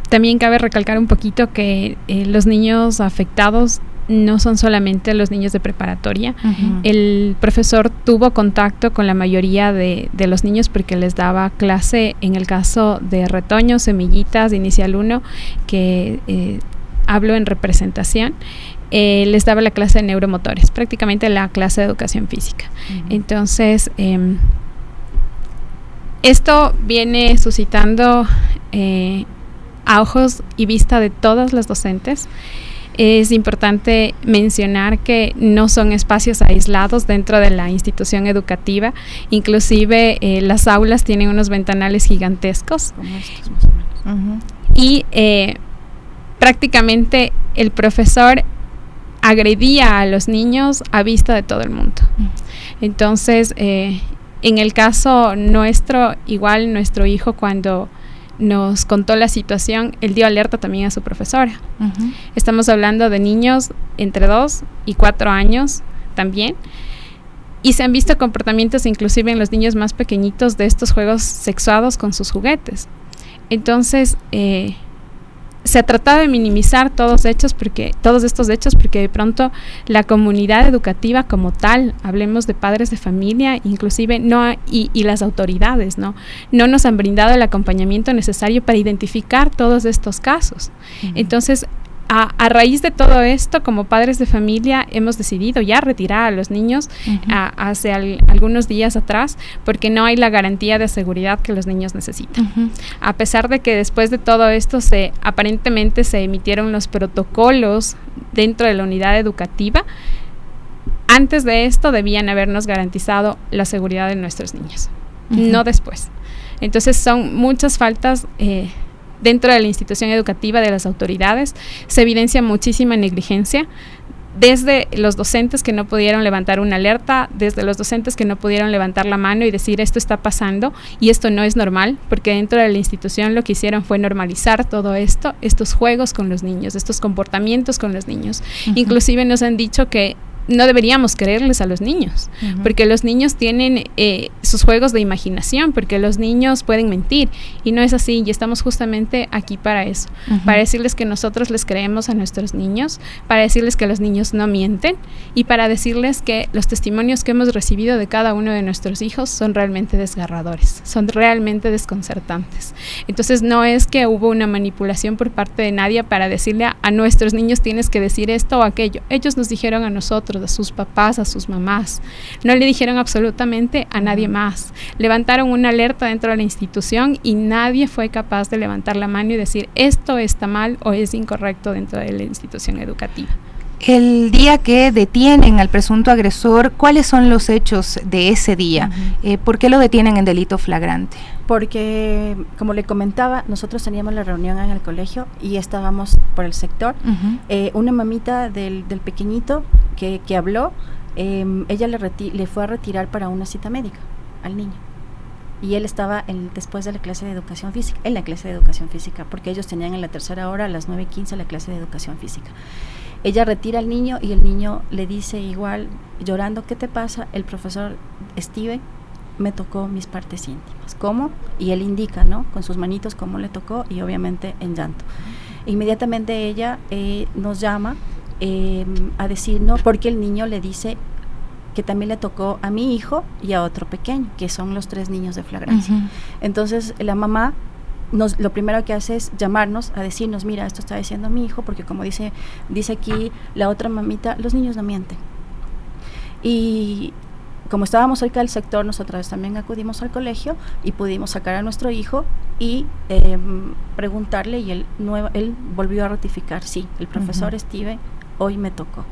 También cabe recalcar un poquito que los niños afectados no son solamente los niños de preparatoria. El profesor tuvo contacto con la mayoría de los niños porque les daba clase en el caso de retoños, semillitas, de inicial 1, que hablo en representación. Les daba la clase de neuromotores, prácticamente la clase de educación física. Entonces, esto viene suscitando a ojos y vista de todas las docentes. Es importante mencionar que no son espacios aislados dentro de la institución educativa. Inclusive las aulas tienen unos ventanales gigantescos. Como estos, más o menos. Y prácticamente el profesor agredía a los niños a vista de todo el mundo. Entonces, en el caso nuestro, igual nuestro hijo, cuando nos contó la situación, él dio alerta también a su profesora. Estamos hablando de niños entre 2 y 4 años también, y se han visto comportamientos inclusive en los niños más pequeñitos de estos juegos sexuados con sus juguetes. Entonces, se ha tratado de minimizar todos estos hechos porque de pronto la comunidad educativa como tal, hablemos de padres de familia, inclusive y las autoridades, no nos han brindado el acompañamiento necesario para identificar todos estos casos. Entonces, a raíz de todo esto, como padres de familia, hemos decidido ya retirar a los niños hace algunos días atrás, porque no hay la garantía de seguridad que los niños necesitan. A pesar de que después de todo esto aparentemente se emitieron los protocolos dentro de la unidad educativa, antes de esto debían habernos garantizado la seguridad de nuestros niños, no después. Entonces son muchas faltas dentro de la institución educativa de las autoridades. Se evidencia muchísima negligencia, desde los docentes que no pudieron levantar una alerta, desde los docentes que no pudieron levantar la mano y decir esto está pasando y esto no es normal, porque dentro de la institución lo que hicieron fue normalizar todo esto, estos juegos con los niños, estos comportamientos con los niños. Inclusive nos han dicho que no deberíamos creerles a los niños, porque los niños tienen sus juegos de imaginación, porque los niños pueden mentir, y no es así, y estamos justamente aquí para eso, para decirles que nosotros les creemos a nuestros niños, para decirles que los niños no mienten, y para decirles que los testimonios que hemos recibido de cada uno de nuestros hijos son realmente desgarradores, son realmente desconcertantes. Entonces no es que hubo una manipulación por parte de nadie para decirle a nuestros niños tienes que decir esto o aquello. Ellos nos dijeron a nosotros, a sus papás, a sus mamás. No le dijeron absolutamente a nadie más. Levantaron una alerta dentro de la institución y nadie fue capaz de levantar la mano y decir esto está mal o es incorrecto dentro de la institución educativa. El día que detienen al presunto agresor, ¿cuáles son los hechos de ese día? ¿Por qué lo detienen en delito flagrante? Porque, como le comentaba, nosotros teníamos la reunión en el colegio y estábamos por el sector. Una mamita del pequeñito que habló, ella le fue a retirar para una cita médica al niño. Y él estaba después de la clase de educación física, en la clase de educación física, porque ellos tenían en la tercera hora a las 9:15 la clase de educación física. Ella retira al niño y el niño le dice igual, llorando, ¿qué te pasa? El profesor Steven me tocó mis partes íntimas. ¿Cómo? Y él indica, ¿no? Con sus manitos cómo le tocó y obviamente en llanto. Inmediatamente ella nos llama a decir, no, porque el niño le dice que también le tocó a mi hijo y a otro pequeño, que son los 3 niños de flagrancia. Entonces la mamá lo primero que hace es llamarnos a decirnos, mira, esto está diciendo mi hijo, porque como dice aquí la otra mamita, los niños no mienten. Y como estábamos cerca del sector, nosotros también acudimos al colegio y pudimos sacar a nuestro hijo y preguntarle, y él volvió a ratificar, sí, el profesor Steven hoy me tocó.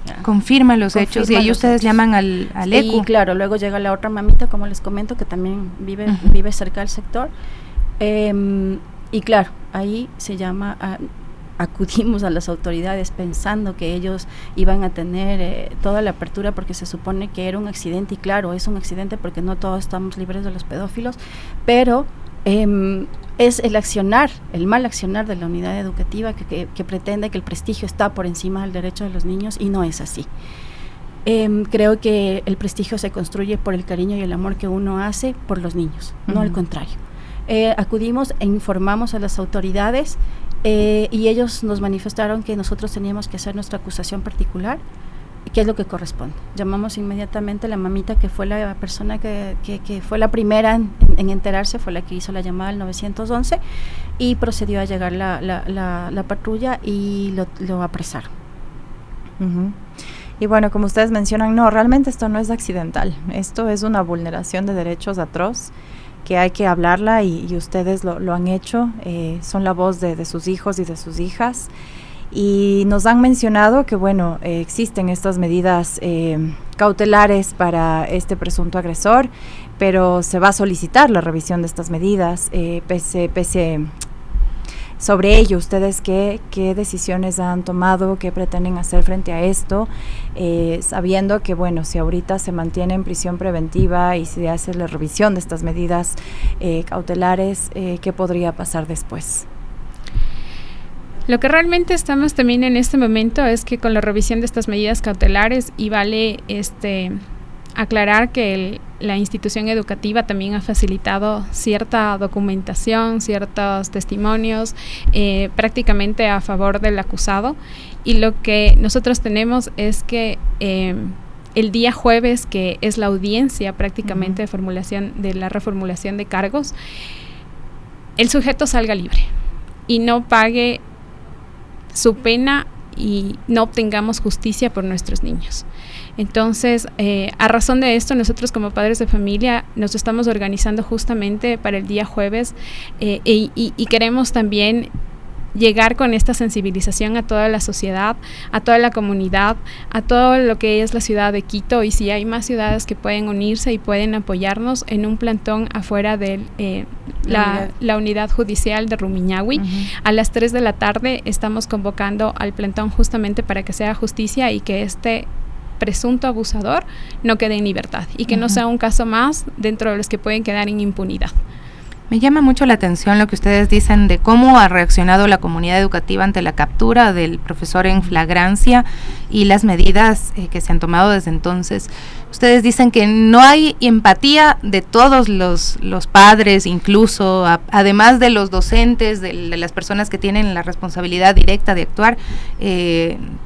Ya. Confirma los hechos y ahí ustedes llaman al ECU. Y claro, luego llega la otra mamita, como les comento, que también vive cerca del sector. Y claro, ahí se llama, acudimos a las autoridades pensando que ellos iban a tener toda la apertura porque se supone que era un accidente, y claro, es un accidente porque no todos estamos libres de los pedófilos, pero es el mal accionar de la unidad educativa que pretende que el prestigio está por encima del derecho de los niños, y no es así. Creo que el prestigio se construye por el cariño y el amor que uno hace por los niños, no al contrario. Acudimos e informamos a las autoridades y ellos nos manifestaron que nosotros teníamos que hacer nuestra acusación particular, que es lo que corresponde. Llamamos inmediatamente a la mamita, que fue la persona que fue la primera en enterarse, fue la que hizo la llamada al 911, y procedió a llegar la patrulla y lo apresaron. Y bueno, como ustedes mencionan, no, realmente esto no es accidental, esto es una vulneración de derechos atroz, que hay que hablarla, y ustedes lo han hecho, son la voz de sus hijos y de sus hijas, y nos han mencionado que bueno, existen estas medidas cautelares para este presunto agresor, pero se va a solicitar la revisión de estas medidas, sobre ello, ¿ustedes qué decisiones han tomado, qué pretenden hacer frente a esto, sabiendo que, bueno, si ahorita se mantiene en prisión preventiva y se hace la revisión de estas medidas cautelares, qué podría pasar después? Lo que realmente estamos también en este momento es que con la revisión de estas medidas cautelares, y vale aclarar que la institución educativa también ha facilitado cierta documentación, ciertos testimonios prácticamente a favor del acusado, y lo que nosotros tenemos es que el día jueves, que es la audiencia prácticamente de la reformulación de cargos, el sujeto salga libre y no pague su pena y no obtengamos justicia por nuestros niños. Entonces, a razón de esto, nosotros como padres de familia nos estamos organizando justamente para el día jueves, y queremos también llegar con esta sensibilización a toda la sociedad, a toda la comunidad, a todo lo que es la ciudad de Quito, y si hay más ciudades que pueden unirse y pueden apoyarnos en un plantón afuera de la unidad judicial de Rumiñahui. A las 3 de la tarde estamos convocando al plantón justamente para que se haga justicia y que este presunto abusador no quede en libertad y que no sea un caso más dentro de los que pueden quedar en impunidad. Me llama mucho la atención lo que ustedes dicen de cómo ha reaccionado la comunidad educativa ante la captura del profesor en flagrancia y las medidas que se han tomado desde entonces. Ustedes dicen que no hay empatía de todos los padres, incluso además de los docentes, de las personas que tienen la responsabilidad directa de actuar.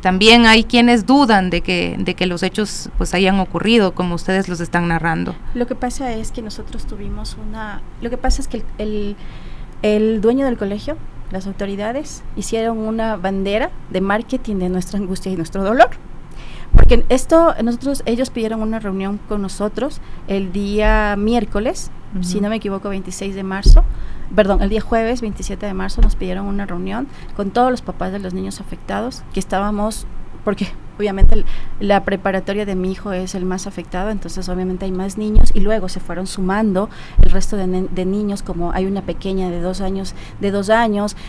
También hay quienes dudan de que los hechos pues hayan ocurrido como ustedes los están narrando. Lo que pasa es que nosotros tuvimos lo que pasa es que el dueño del colegio, las autoridades, hicieron una bandera de marketing de nuestra angustia y nuestro dolor. Porque ellos pidieron una reunión con nosotros el día miércoles, si no me equivoco, 26 de marzo, el día jueves 27 de marzo nos pidieron una reunión con todos los papás de los niños afectados, que estábamos, porque obviamente la preparatoria de mi hijo es el más afectado, entonces obviamente hay más niños y luego se fueron sumando el resto de niños, como hay una pequeña de 2 años,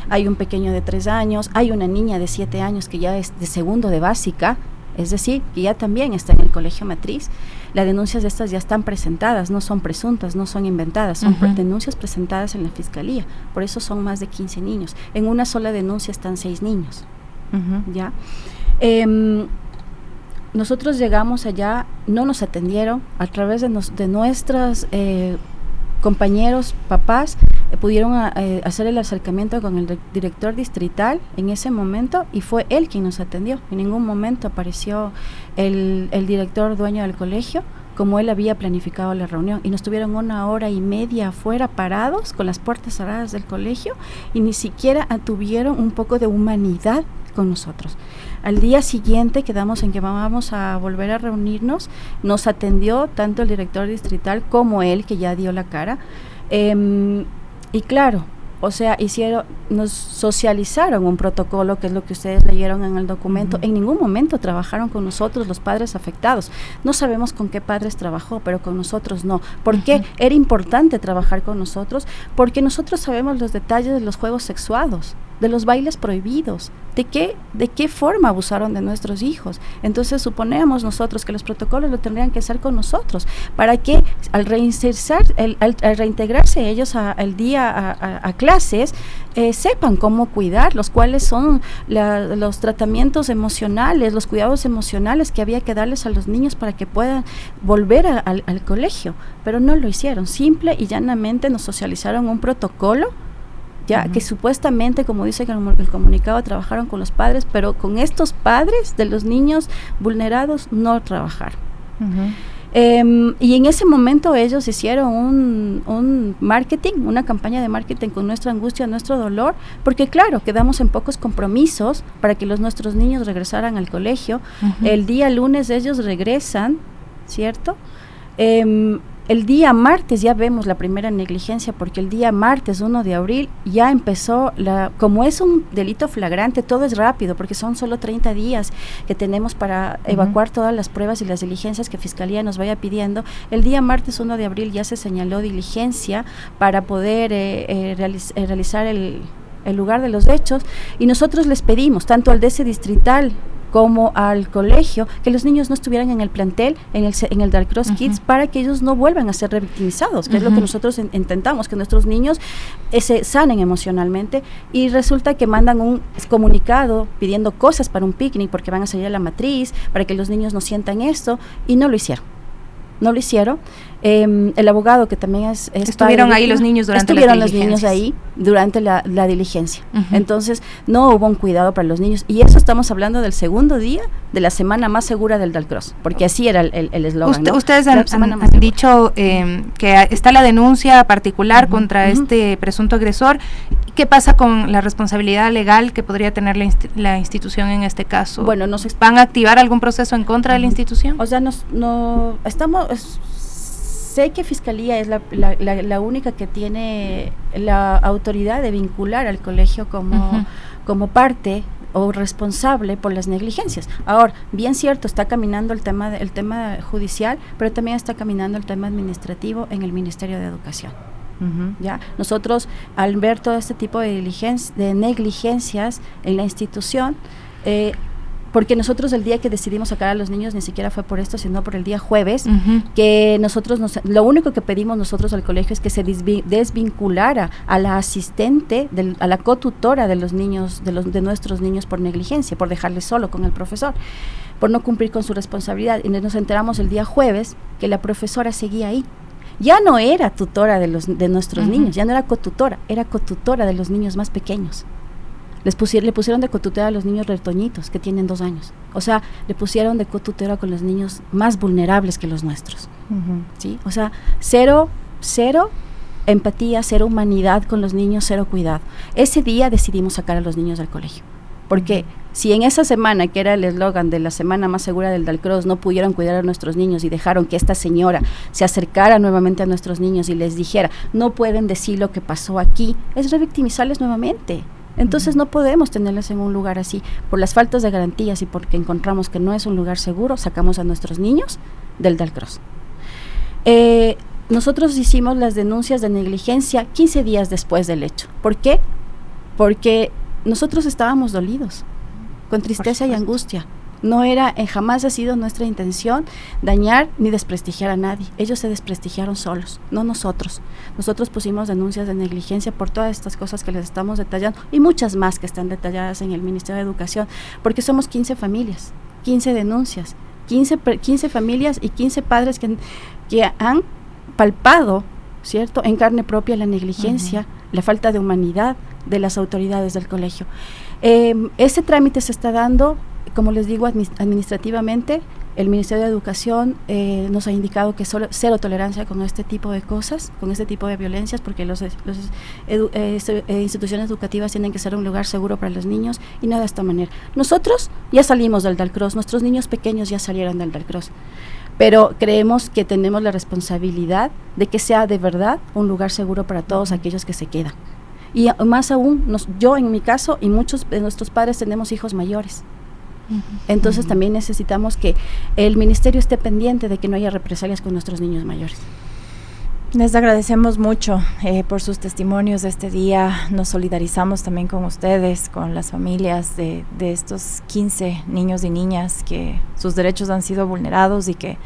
hay un pequeño de 3 años, hay una niña de 7 años que ya es de segundo de básica, es decir, que ya también está en el colegio matriz. Las denuncias de estas ya están presentadas, no son presuntas, no son inventadas, son denuncias presentadas en la fiscalía, por eso son más de 15 niños. En una sola denuncia están 6 niños, ¿ya? Nosotros llegamos allá, no nos atendieron, a través de nuestros compañeros, papás, pudieron hacer el acercamiento con el director distrital en ese momento y fue él quien nos atendió. En ningún momento apareció el director dueño del colegio, como él había planificado la reunión, y nos tuvieron 1 hora y media afuera parados con las puertas cerradas del colegio y ni siquiera tuvieron un poco de humanidad con nosotros. Al día siguiente quedamos en que vamos a volver a reunirnos, nos atendió tanto el director distrital como él, que ya dio la cara, y claro, o sea, nos socializaron un protocolo, que es lo que ustedes leyeron en el documento. En ningún momento trabajaron con nosotros los padres afectados. No sabemos con qué padres trabajó, pero con nosotros no. ¿Por qué era importante trabajar con nosotros? Porque nosotros sabemos los detalles de los juegos sexuados, de los bailes prohibidos, de qué forma abusaron de nuestros hijos. Entonces suponemos nosotros que los protocolos lo tendrían que hacer con nosotros, para que al reintegrarse ellos al día a clases, sepan cómo cuidar, los cuales son los tratamientos emocionales, los cuidados emocionales que había que darles a los niños para que puedan volver al colegio, pero no lo hicieron. Simple y llanamente nos socializaron un protocolo, ya que supuestamente, como dice el comunicado, trabajaron con los padres, pero con estos padres de los niños vulnerados no trabajaron. Y en ese momento ellos hicieron un marketing, una campaña de marketing con nuestra angustia, nuestro dolor, porque claro, quedamos en pocos compromisos para que nuestros niños regresaran al colegio. El día lunes ellos regresan, ¿cierto? El día martes ya vemos la primera negligencia, porque el día martes 1 de abril ya empezó, como es un delito flagrante, todo es rápido, porque son solo 30 días que tenemos para evacuar todas las pruebas y las diligencias que Fiscalía nos vaya pidiendo. El día martes 1 de abril ya se señaló diligencia para poder realizar el lugar de los hechos, y nosotros les pedimos, tanto al DC distrital como al colegio, que los niños no estuvieran en el plantel, en el Dark Cross Kids, para que ellos no vuelvan a ser revictimizados, que es lo que nosotros intentamos, que nuestros niños se sanen emocionalmente. Y resulta que mandan un comunicado pidiendo cosas para un picnic, porque van a salir a la matriz, para que los niños no sientan esto, y no lo hicieron. El abogado, que también es estuvieron ahí los niños durante los niños ahí durante la diligencia. Entonces no hubo un cuidado para los niños, y eso estamos hablando del segundo día de la semana más segura del Dalcross, porque así era el eslogan, ¿no? Ustedes han dicho que está la denuncia particular contra este presunto agresor. ¿Qué pasa con la responsabilidad legal que podría tener la institución en este caso? Bueno, ¿van a activar algún proceso en contra de la institución? O sea, sé que Fiscalía es la única que tiene la autoridad de vincular al colegio como parte o responsable por las negligencias. Ahora, bien cierto, está caminando el tema judicial, pero también está caminando el tema administrativo en el Ministerio de Educación. Ya nosotros, al ver todo este tipo de negligencias en la institución, porque nosotros el día que decidimos sacar a los niños ni siquiera fue por esto, sino por el día jueves, que nosotros lo único que pedimos nosotros al colegio es que se desvinculara a la asistente, a la cotutora de los niños, de nuestros niños por negligencia, por dejarles solo con el profesor, por no cumplir con su responsabilidad. Y nos enteramos el día jueves que la profesora seguía ahí. Ya no era tutora de nuestros niños, ya no era cotutora, era cotutora de los niños más pequeños. Le pusieron de cotutora a los niños retoñitos que tienen 2 años. O sea, le pusieron de cotutora con los niños más vulnerables que los nuestros. ¿Sí? O sea, cero empatía, cero humanidad con los niños, cero cuidado. Ese día decidimos sacar a los niños del colegio. Porque si en esa semana, que era el eslogan de la semana más segura del Dalcross, no pudieron cuidar a nuestros niños y dejaron que esta señora se acercara nuevamente a nuestros niños y les dijera, no pueden decir lo que pasó aquí, es revictimizarles nuevamente. Entonces no podemos tenerles en un lugar así. Por las faltas de garantías y porque encontramos que no es un lugar seguro, sacamos a nuestros niños del Dalcross. Nosotros hicimos las denuncias de negligencia 15 días después del hecho. ¿Por qué? Porque nosotros estábamos dolidos, con tristeza y angustia. No era, jamás ha sido nuestra intención dañar ni desprestigiar a nadie. Ellos se desprestigiaron solos, no nosotros. Nosotros pusimos denuncias de negligencia por todas estas cosas que les estamos detallando y muchas más que están detalladas en el Ministerio de Educación, porque somos 15 familias, 15 denuncias, 15 familias y 15 padres que han palpado, ¿cierto?, en carne propia la negligencia, la falta de humanidad de las autoridades del colegio. Ese trámite se está dando, como les digo, administrativamente. El Ministerio de Educación nos ha indicado que cero tolerancia con este tipo de cosas, con este tipo de violencias, porque las instituciones educativas tienen que ser un lugar seguro para los niños y no de esta manera. Nosotros ya salimos del Dalcross, nuestros niños pequeños ya salieron del Dalcross, pero creemos que tenemos la responsabilidad de que sea de verdad un lugar seguro para todos aquellos que se quedan. Y más aún, yo en mi caso y muchos de nuestros padres tenemos hijos mayores. Entonces también necesitamos que el ministerio esté pendiente de que no haya represalias con nuestros niños mayores. Les agradecemos mucho por sus testimonios de este día. Nos solidarizamos también con ustedes, con las familias de estos 15 niños y niñas que sus derechos han sido vulnerados y que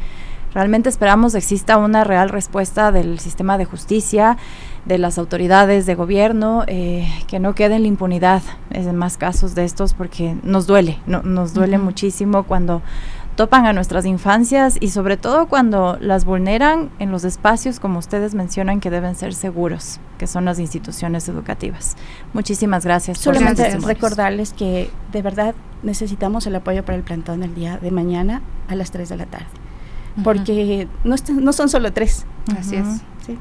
realmente esperamos exista una real respuesta del sistema de justicia, de las autoridades de gobierno, que no quede en la impunidad en más casos de estos, porque nos duele, nos duele muchísimo cuando topan a nuestras infancias y sobre todo cuando las vulneran en los espacios, como ustedes mencionan, que deben ser seguros, que son las instituciones educativas. Muchísimas gracias. Solamente recordarles que de verdad necesitamos el apoyo para el plantón el día de mañana a las 3 de la tarde. Porque no son solo 3. Así es. Sí.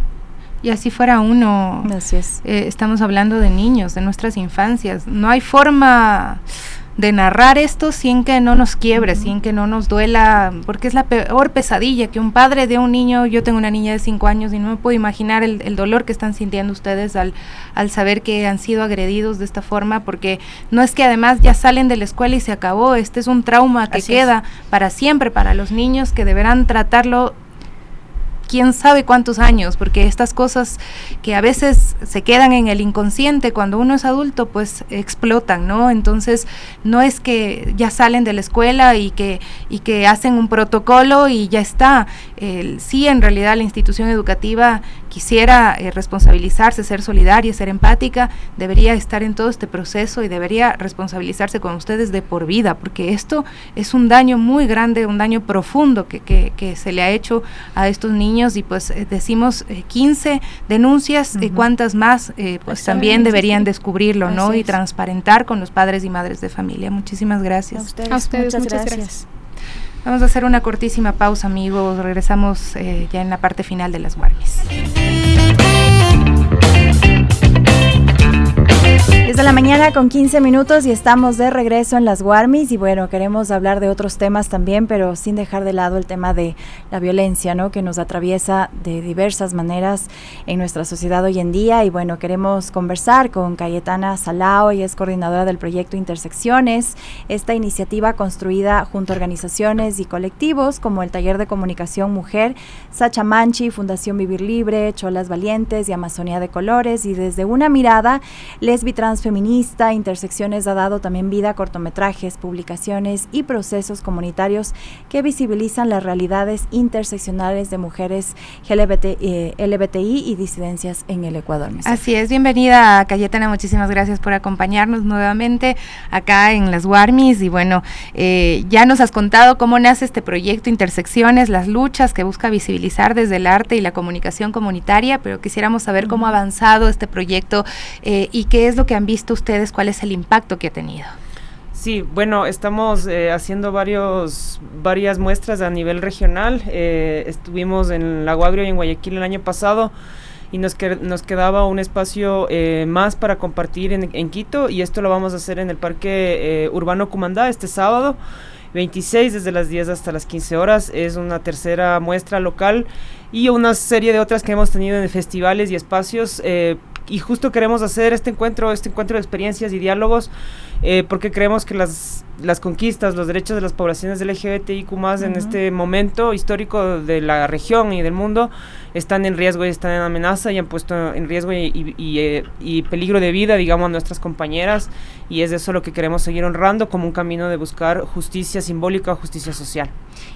Y así fuera uno. Así es. Estamos hablando de niños, de nuestras infancias. No hay forma de narrar esto sin que no nos quiebre, sin que no nos duela, porque es la peor pesadilla que un padre de un niño. Yo tengo una niña de 5 años y no me puedo imaginar el dolor que están sintiendo ustedes al saber que han sido agredidos de esta forma, porque no es que además ya salen de la escuela y se acabó. Este es un trauma que queda para siempre para los niños, que deberán tratarlo quién sabe cuántos años, porque estas cosas que a veces se quedan en el inconsciente cuando uno es adulto, pues explotan, ¿no? Entonces, no es que ya salen de la escuela y que hacen un protocolo y ya está. Sí, en realidad la institución educativa quisiera responsabilizarse, ser solidaria, ser empática, debería estar en todo este proceso y debería responsabilizarse con ustedes de por vida, porque esto es un daño muy grande, un daño profundo que se le ha hecho a estos niños. Y pues decimos 15 denuncias, cuántas más pues también deberían descubrirlo, ¿no? Y transparentar con los padres y madres de familia. Muchísimas gracias. A ustedes muchas gracias. Vamos a hacer una cortísima pausa, amigos. Regresamos ya en la parte final de las Warmis. Desde la mañana con 15 minutos y estamos de regreso en las Warmis y bueno, queremos hablar de otros temas también, pero sin dejar de lado el tema de la violencia, ¿no?, que nos atraviesa de diversas maneras en nuestra sociedad hoy en día. Y bueno, queremos conversar con Cayetana Salao, ella es coordinadora del proyecto Intersecciones, esta iniciativa construida junto a organizaciones y colectivos como el Taller de Comunicación Mujer, Sacha Manchi, Fundación Vivir Libre, Cholas Valientes y Amazonía de Colores, y desde una mirada lesbi trans transfeminista, Intersecciones ha dado también vida a cortometrajes, publicaciones y procesos comunitarios que visibilizan las realidades interseccionales de mujeres LGBTI y disidencias en el Ecuador. Así es, bienvenida Cayetana, muchísimas gracias por acompañarnos nuevamente acá en las Warmis. Y bueno, ya nos has contado cómo nace este proyecto Intersecciones, las luchas que busca visibilizar desde el arte y la comunicación comunitaria, pero quisiéramos saber cómo ha avanzado este proyecto y qué es lo que han visto ustedes, cuál es el impacto que ha tenido. Sí, bueno, estamos haciendo varias muestras a nivel regional. Estuvimos en Lago Agrio y en Guayaquil el año pasado y nos quedaba un espacio más para compartir en Quito, y esto lo vamos a hacer en el Parque Urbano Cumandá este sábado 26 desde las 10 hasta las 15 horas. Es una tercera muestra local y una serie de otras que hemos tenido en festivales y espacios, y justo queremos hacer este encuentro de experiencias y diálogos, porque creemos que las conquistas, los derechos de las poblaciones LGBTIQ+, en este momento histórico de la región y del mundo, están en riesgo y están en amenaza, y han puesto en riesgo y peligro de vida, digamos, a nuestras compañeras, y es eso lo que queremos seguir honrando como un camino de buscar justicia simbólica, justicia social.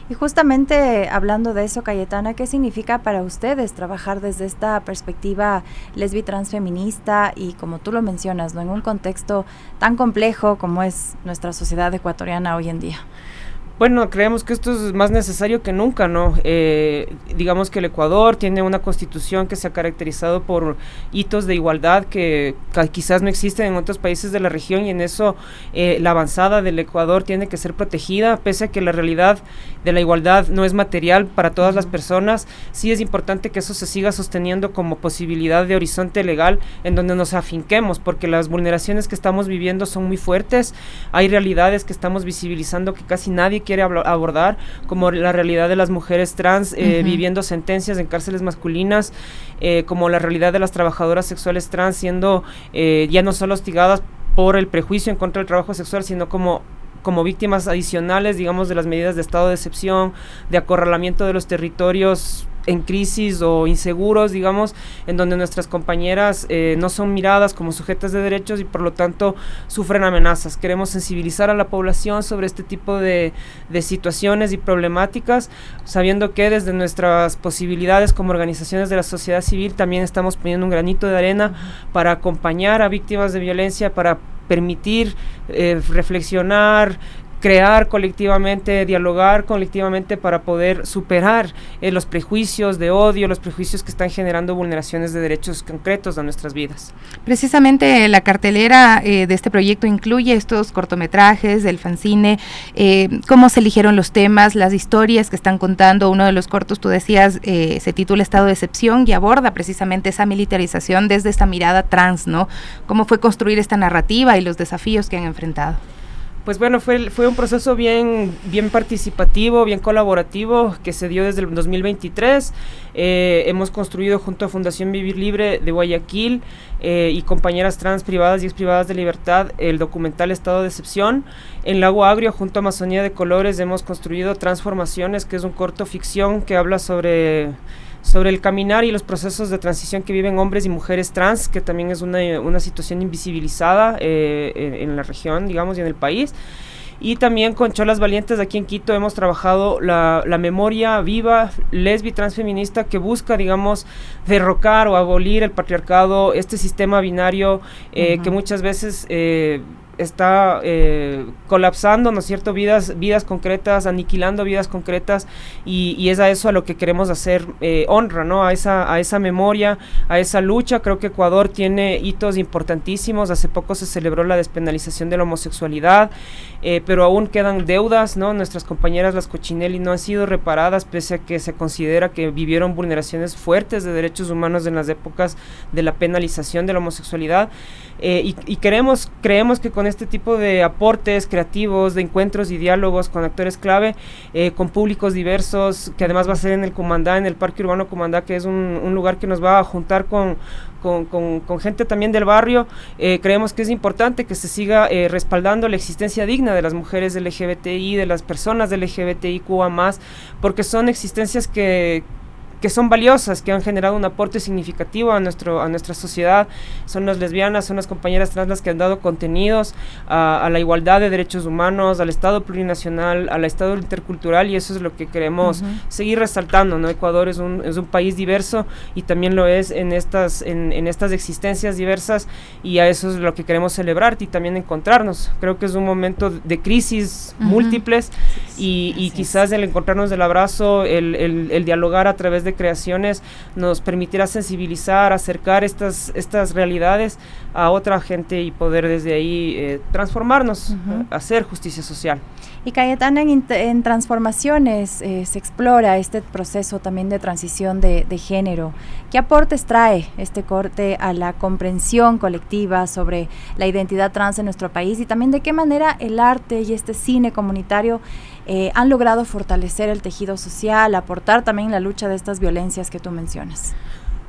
Y justamente hablando de eso, Cayetana, ¿qué significa para ustedes trabajar desde esta perspectiva lesbi transfeminista y, como tú lo mencionas, ¿no?, en un contexto tan complejo como es nuestra sociedad ecuatoriana hoy en día? Bueno, creemos que esto es más necesario que nunca, ¿no? Digamos que el Ecuador tiene una constitución que se ha caracterizado por hitos de igualdad que quizás no existen en otros países de la región, y en eso la avanzada del Ecuador tiene que ser protegida, pese a que la realidad de la igualdad no es material para todas las personas. Sí es importante que eso se siga sosteniendo como posibilidad de horizonte legal en donde nos afinquemos, porque las vulneraciones que estamos viviendo son muy fuertes. Hay realidades que estamos visibilizando que casi nadie quiere abordar, como la realidad de las mujeres trans viviendo sentencias en cárceles masculinas, como la realidad de las trabajadoras sexuales trans siendo ya no solo hostigadas por el prejuicio en contra del trabajo sexual, sino como víctimas adicionales, digamos, de las medidas de estado de excepción, de acorralamiento de los territorios en crisis o inseguros, digamos, en donde nuestras compañeras no son miradas como sujetas de derechos y por lo tanto sufren amenazas. Queremos sensibilizar a la población sobre este tipo de situaciones y problemáticas, sabiendo que desde nuestras posibilidades como organizaciones de la sociedad civil también estamos poniendo un granito de arena para acompañar a víctimas de violencia, para permitir reflexionar, crear colectivamente, dialogar colectivamente para poder superar los prejuicios de odio, los prejuicios que están generando vulneraciones de derechos concretos a nuestras vidas. Precisamente la cartelera de este proyecto incluye estos cortometrajes del fanzine, cómo se eligieron los temas, las historias que están contando. Uno de los cortos, tú decías, se titula Estado de Excepción y aborda precisamente esa militarización desde esta mirada trans, ¿no? ¿Cómo fue construir esta narrativa y los desafíos que han enfrentado? Pues bueno, fue un proceso bien participativo, bien colaborativo, que se dio desde el 2023. Hemos construido junto a Fundación Vivir Libre de Guayaquil y compañeras trans privadas y ex privadas de libertad el documental Estado de Excepción. En Lago Agrio, junto a Amazonía de Colores, hemos construido Transformaciones, que es un corto ficción que habla sobre el caminar y los procesos de transición que viven hombres y mujeres trans, que también es una situación invisibilizada en la región, digamos, y en el país. Y también con Cholas Valientes aquí en Quito hemos trabajado la memoria viva, lesbi, transfeminista, que busca, digamos, derrocar o abolir el patriarcado, este sistema binario que muchas veces está colapsando, ¿no es cierto?, vidas concretas, aniquilando vidas concretas, y es a eso a lo que queremos hacer honra, ¿no?, a esa memoria, a esa lucha. Creo que Ecuador tiene hitos importantísimos. Hace poco se celebró la despenalización de la homosexualidad, pero aún quedan deudas, ¿no? Nuestras compañeras, las Cochinelli, no han sido reparadas, pese a que se considera que vivieron vulneraciones fuertes de derechos humanos en las épocas de la penalización de la homosexualidad, y creemos que con este tipo de aportes creativos, de encuentros y diálogos con actores clave, con públicos diversos, que además va a ser en el Cumandá, en el Parque Urbano Cumandá, que es un lugar que nos va a juntar con gente también del barrio. Creemos que es importante que se siga respaldando la existencia digna de las mujeres LGBTI, de las personas LGBTIQA+, porque son existencias que que son valiosas, que han generado un aporte significativo a nuestra sociedad. Son las lesbianas, son las compañeras trans las que han dado contenidos a la igualdad de derechos humanos, al Estado plurinacional, al Estado intercultural, y eso es lo que queremos seguir resaltando, ¿no? Ecuador es un país diverso y también lo es en estas existencias diversas, y a eso es lo que queremos celebrar y también encontrarnos. Creo que es un momento de crisis múltiples y quizás el encontrarnos del abrazo, el dialogar a través de creaciones nos permitirá sensibilizar, acercar estas realidades a otra gente y poder desde ahí transformarnos, hacer justicia social. Y Cayetana, en Transformaciones se explora este proceso también de transición de género. ¿Qué aportes trae este corte a la comprensión colectiva sobre la identidad trans en nuestro país, y también de qué manera el arte y este cine comunitario han logrado fortalecer el tejido social, aportar también la lucha de estas violencias que tú mencionas?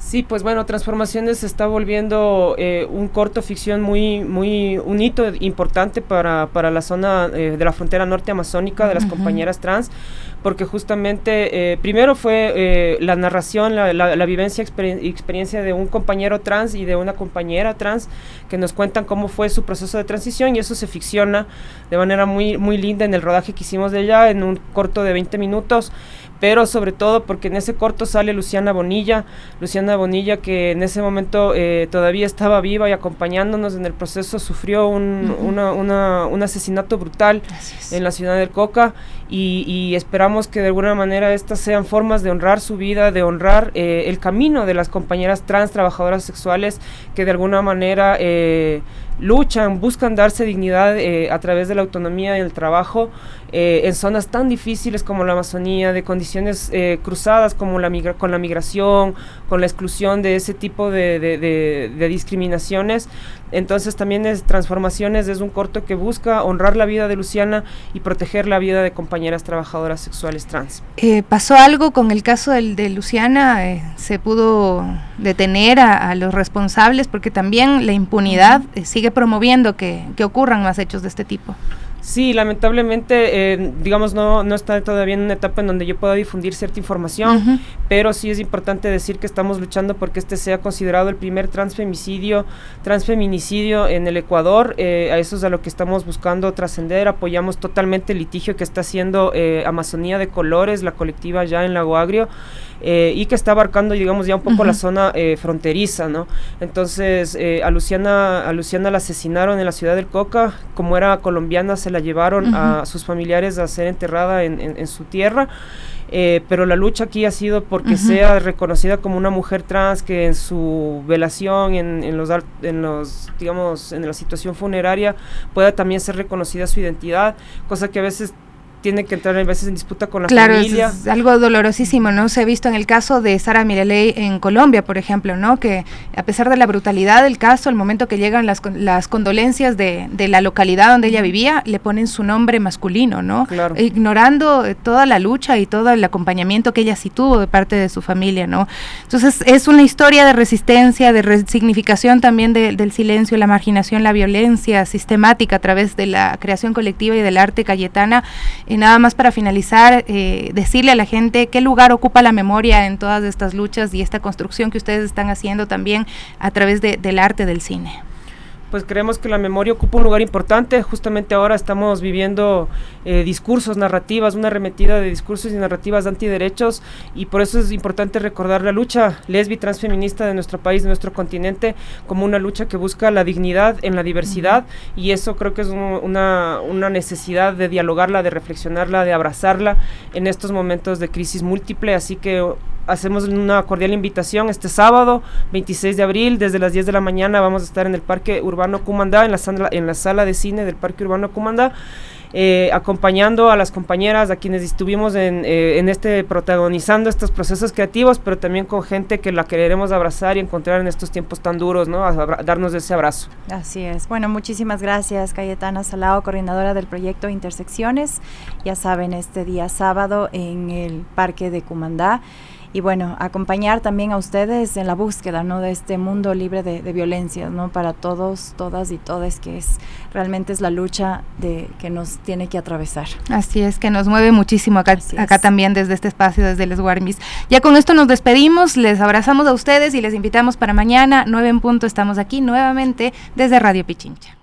Sí, pues bueno, Transformaciones se está volviendo un corto ficción un hito importante para la zona de la frontera norte amazónica de las compañeras trans, porque justamente primero fue la narración, la vivencia, experiencia de un compañero trans y de una compañera trans que nos cuentan cómo fue su proceso de transición, y eso se ficciona de manera muy linda en el rodaje que hicimos de ella, en un corto de 20 minutos, pero sobre todo porque en ese corto sale Luciana Bonilla, que en ese momento todavía estaba viva y acompañándonos en el proceso. Sufrió un asesinato brutal en la ciudad del Coca, y esperamos que de alguna manera estas sean formas de honrar su vida, de honrar el camino de las compañeras trans trabajadoras sexuales que de alguna manera luchan, buscan darse dignidad a través de la autonomía y el trabajo en zonas tan difíciles como la Amazonía, de condiciones cruzadas como con la migración, con la exclusión de ese tipo de discriminaciones. Entonces también Transformaciones es un corto que busca honrar la vida de Luciana y proteger la vida de compañeras trabajadoras sexuales trans. ¿Pasó algo con el caso de Luciana? ¿Se pudo detener a los responsables? Porque también la impunidad sigue promoviendo que ocurran más hechos de este tipo. Sí, lamentablemente, digamos, no está todavía en una etapa en donde yo pueda difundir cierta información, pero sí es importante decir que estamos luchando porque este sea considerado el primer transfeminicidio en el Ecuador. A eso es a lo que estamos buscando trascender. Apoyamos totalmente el litigio que está haciendo Amazonía de Colores, la colectiva ya en Lago Agrio, y que está abarcando, digamos, ya un poco la zona fronteriza, ¿no? Entonces, a Luciana la asesinaron en la ciudad del Coca. Como era colombiana, se la llevaron a sus familiares a ser enterrada en su tierra, pero la lucha aquí ha sido porque sea reconocida como una mujer trans, que en su velación, en la situación funeraria, pueda también ser reconocida su identidad, cosa que a veces tiene que entrar a veces en disputa con la familia. Claro, es algo dolorosísimo, ¿no? Se ha visto en el caso de Sara Miraley en Colombia, por ejemplo, ¿no? Que a pesar de la brutalidad del caso, el momento que llegan las condolencias de la localidad donde ella vivía, le ponen su nombre masculino, ¿no? Claro. Ignorando toda la lucha y todo el acompañamiento que ella sí tuvo de parte de su familia, ¿no? Entonces es una historia de resistencia, de resignificación también del silencio, la marginación, la violencia sistemática a través de la creación colectiva y del arte. Cayetana, nada más para finalizar, decirle a la gente qué lugar ocupa la memoria en todas estas luchas y esta construcción que ustedes están haciendo también a través del arte del cine. Pues creemos que la memoria ocupa un lugar importante. Justamente ahora estamos viviendo discursos, narrativas, una arremetida de discursos y narrativas de antiderechos, y por eso es importante recordar la lucha transfeminista de nuestro país, de nuestro continente, como una lucha que busca la dignidad en la diversidad, y eso creo que es una necesidad de dialogarla, de reflexionarla, de abrazarla en estos momentos de crisis múltiple. Así que hacemos una cordial invitación este sábado 26 de abril, desde las 10 de la mañana vamos a estar en el Parque Urbano Cumandá, en la sala de cine del Parque Urbano Cumandá, acompañando a las compañeras, a quienes estuvimos protagonizando estos procesos creativos, pero también con gente que la queremos abrazar y encontrar en estos tiempos tan duros, ¿no? Darnos ese abrazo. Así es. Bueno, muchísimas gracias, Cayetana Salao, coordinadora del proyecto Intersecciones. Ya saben, este día sábado en el Parque de Cumandá. y bueno, acompañar también a ustedes en la búsqueda, ¿no?, de este mundo libre de violencia, ¿no?, para todos, todas y todes, que realmente es la lucha que nos tiene que atravesar. Así es, que nos mueve muchísimo acá también desde este espacio, desde Les Guarmis. Ya con esto nos despedimos, les abrazamos a ustedes y les invitamos para mañana, 9 en punto, estamos aquí nuevamente desde Radio Pichincha.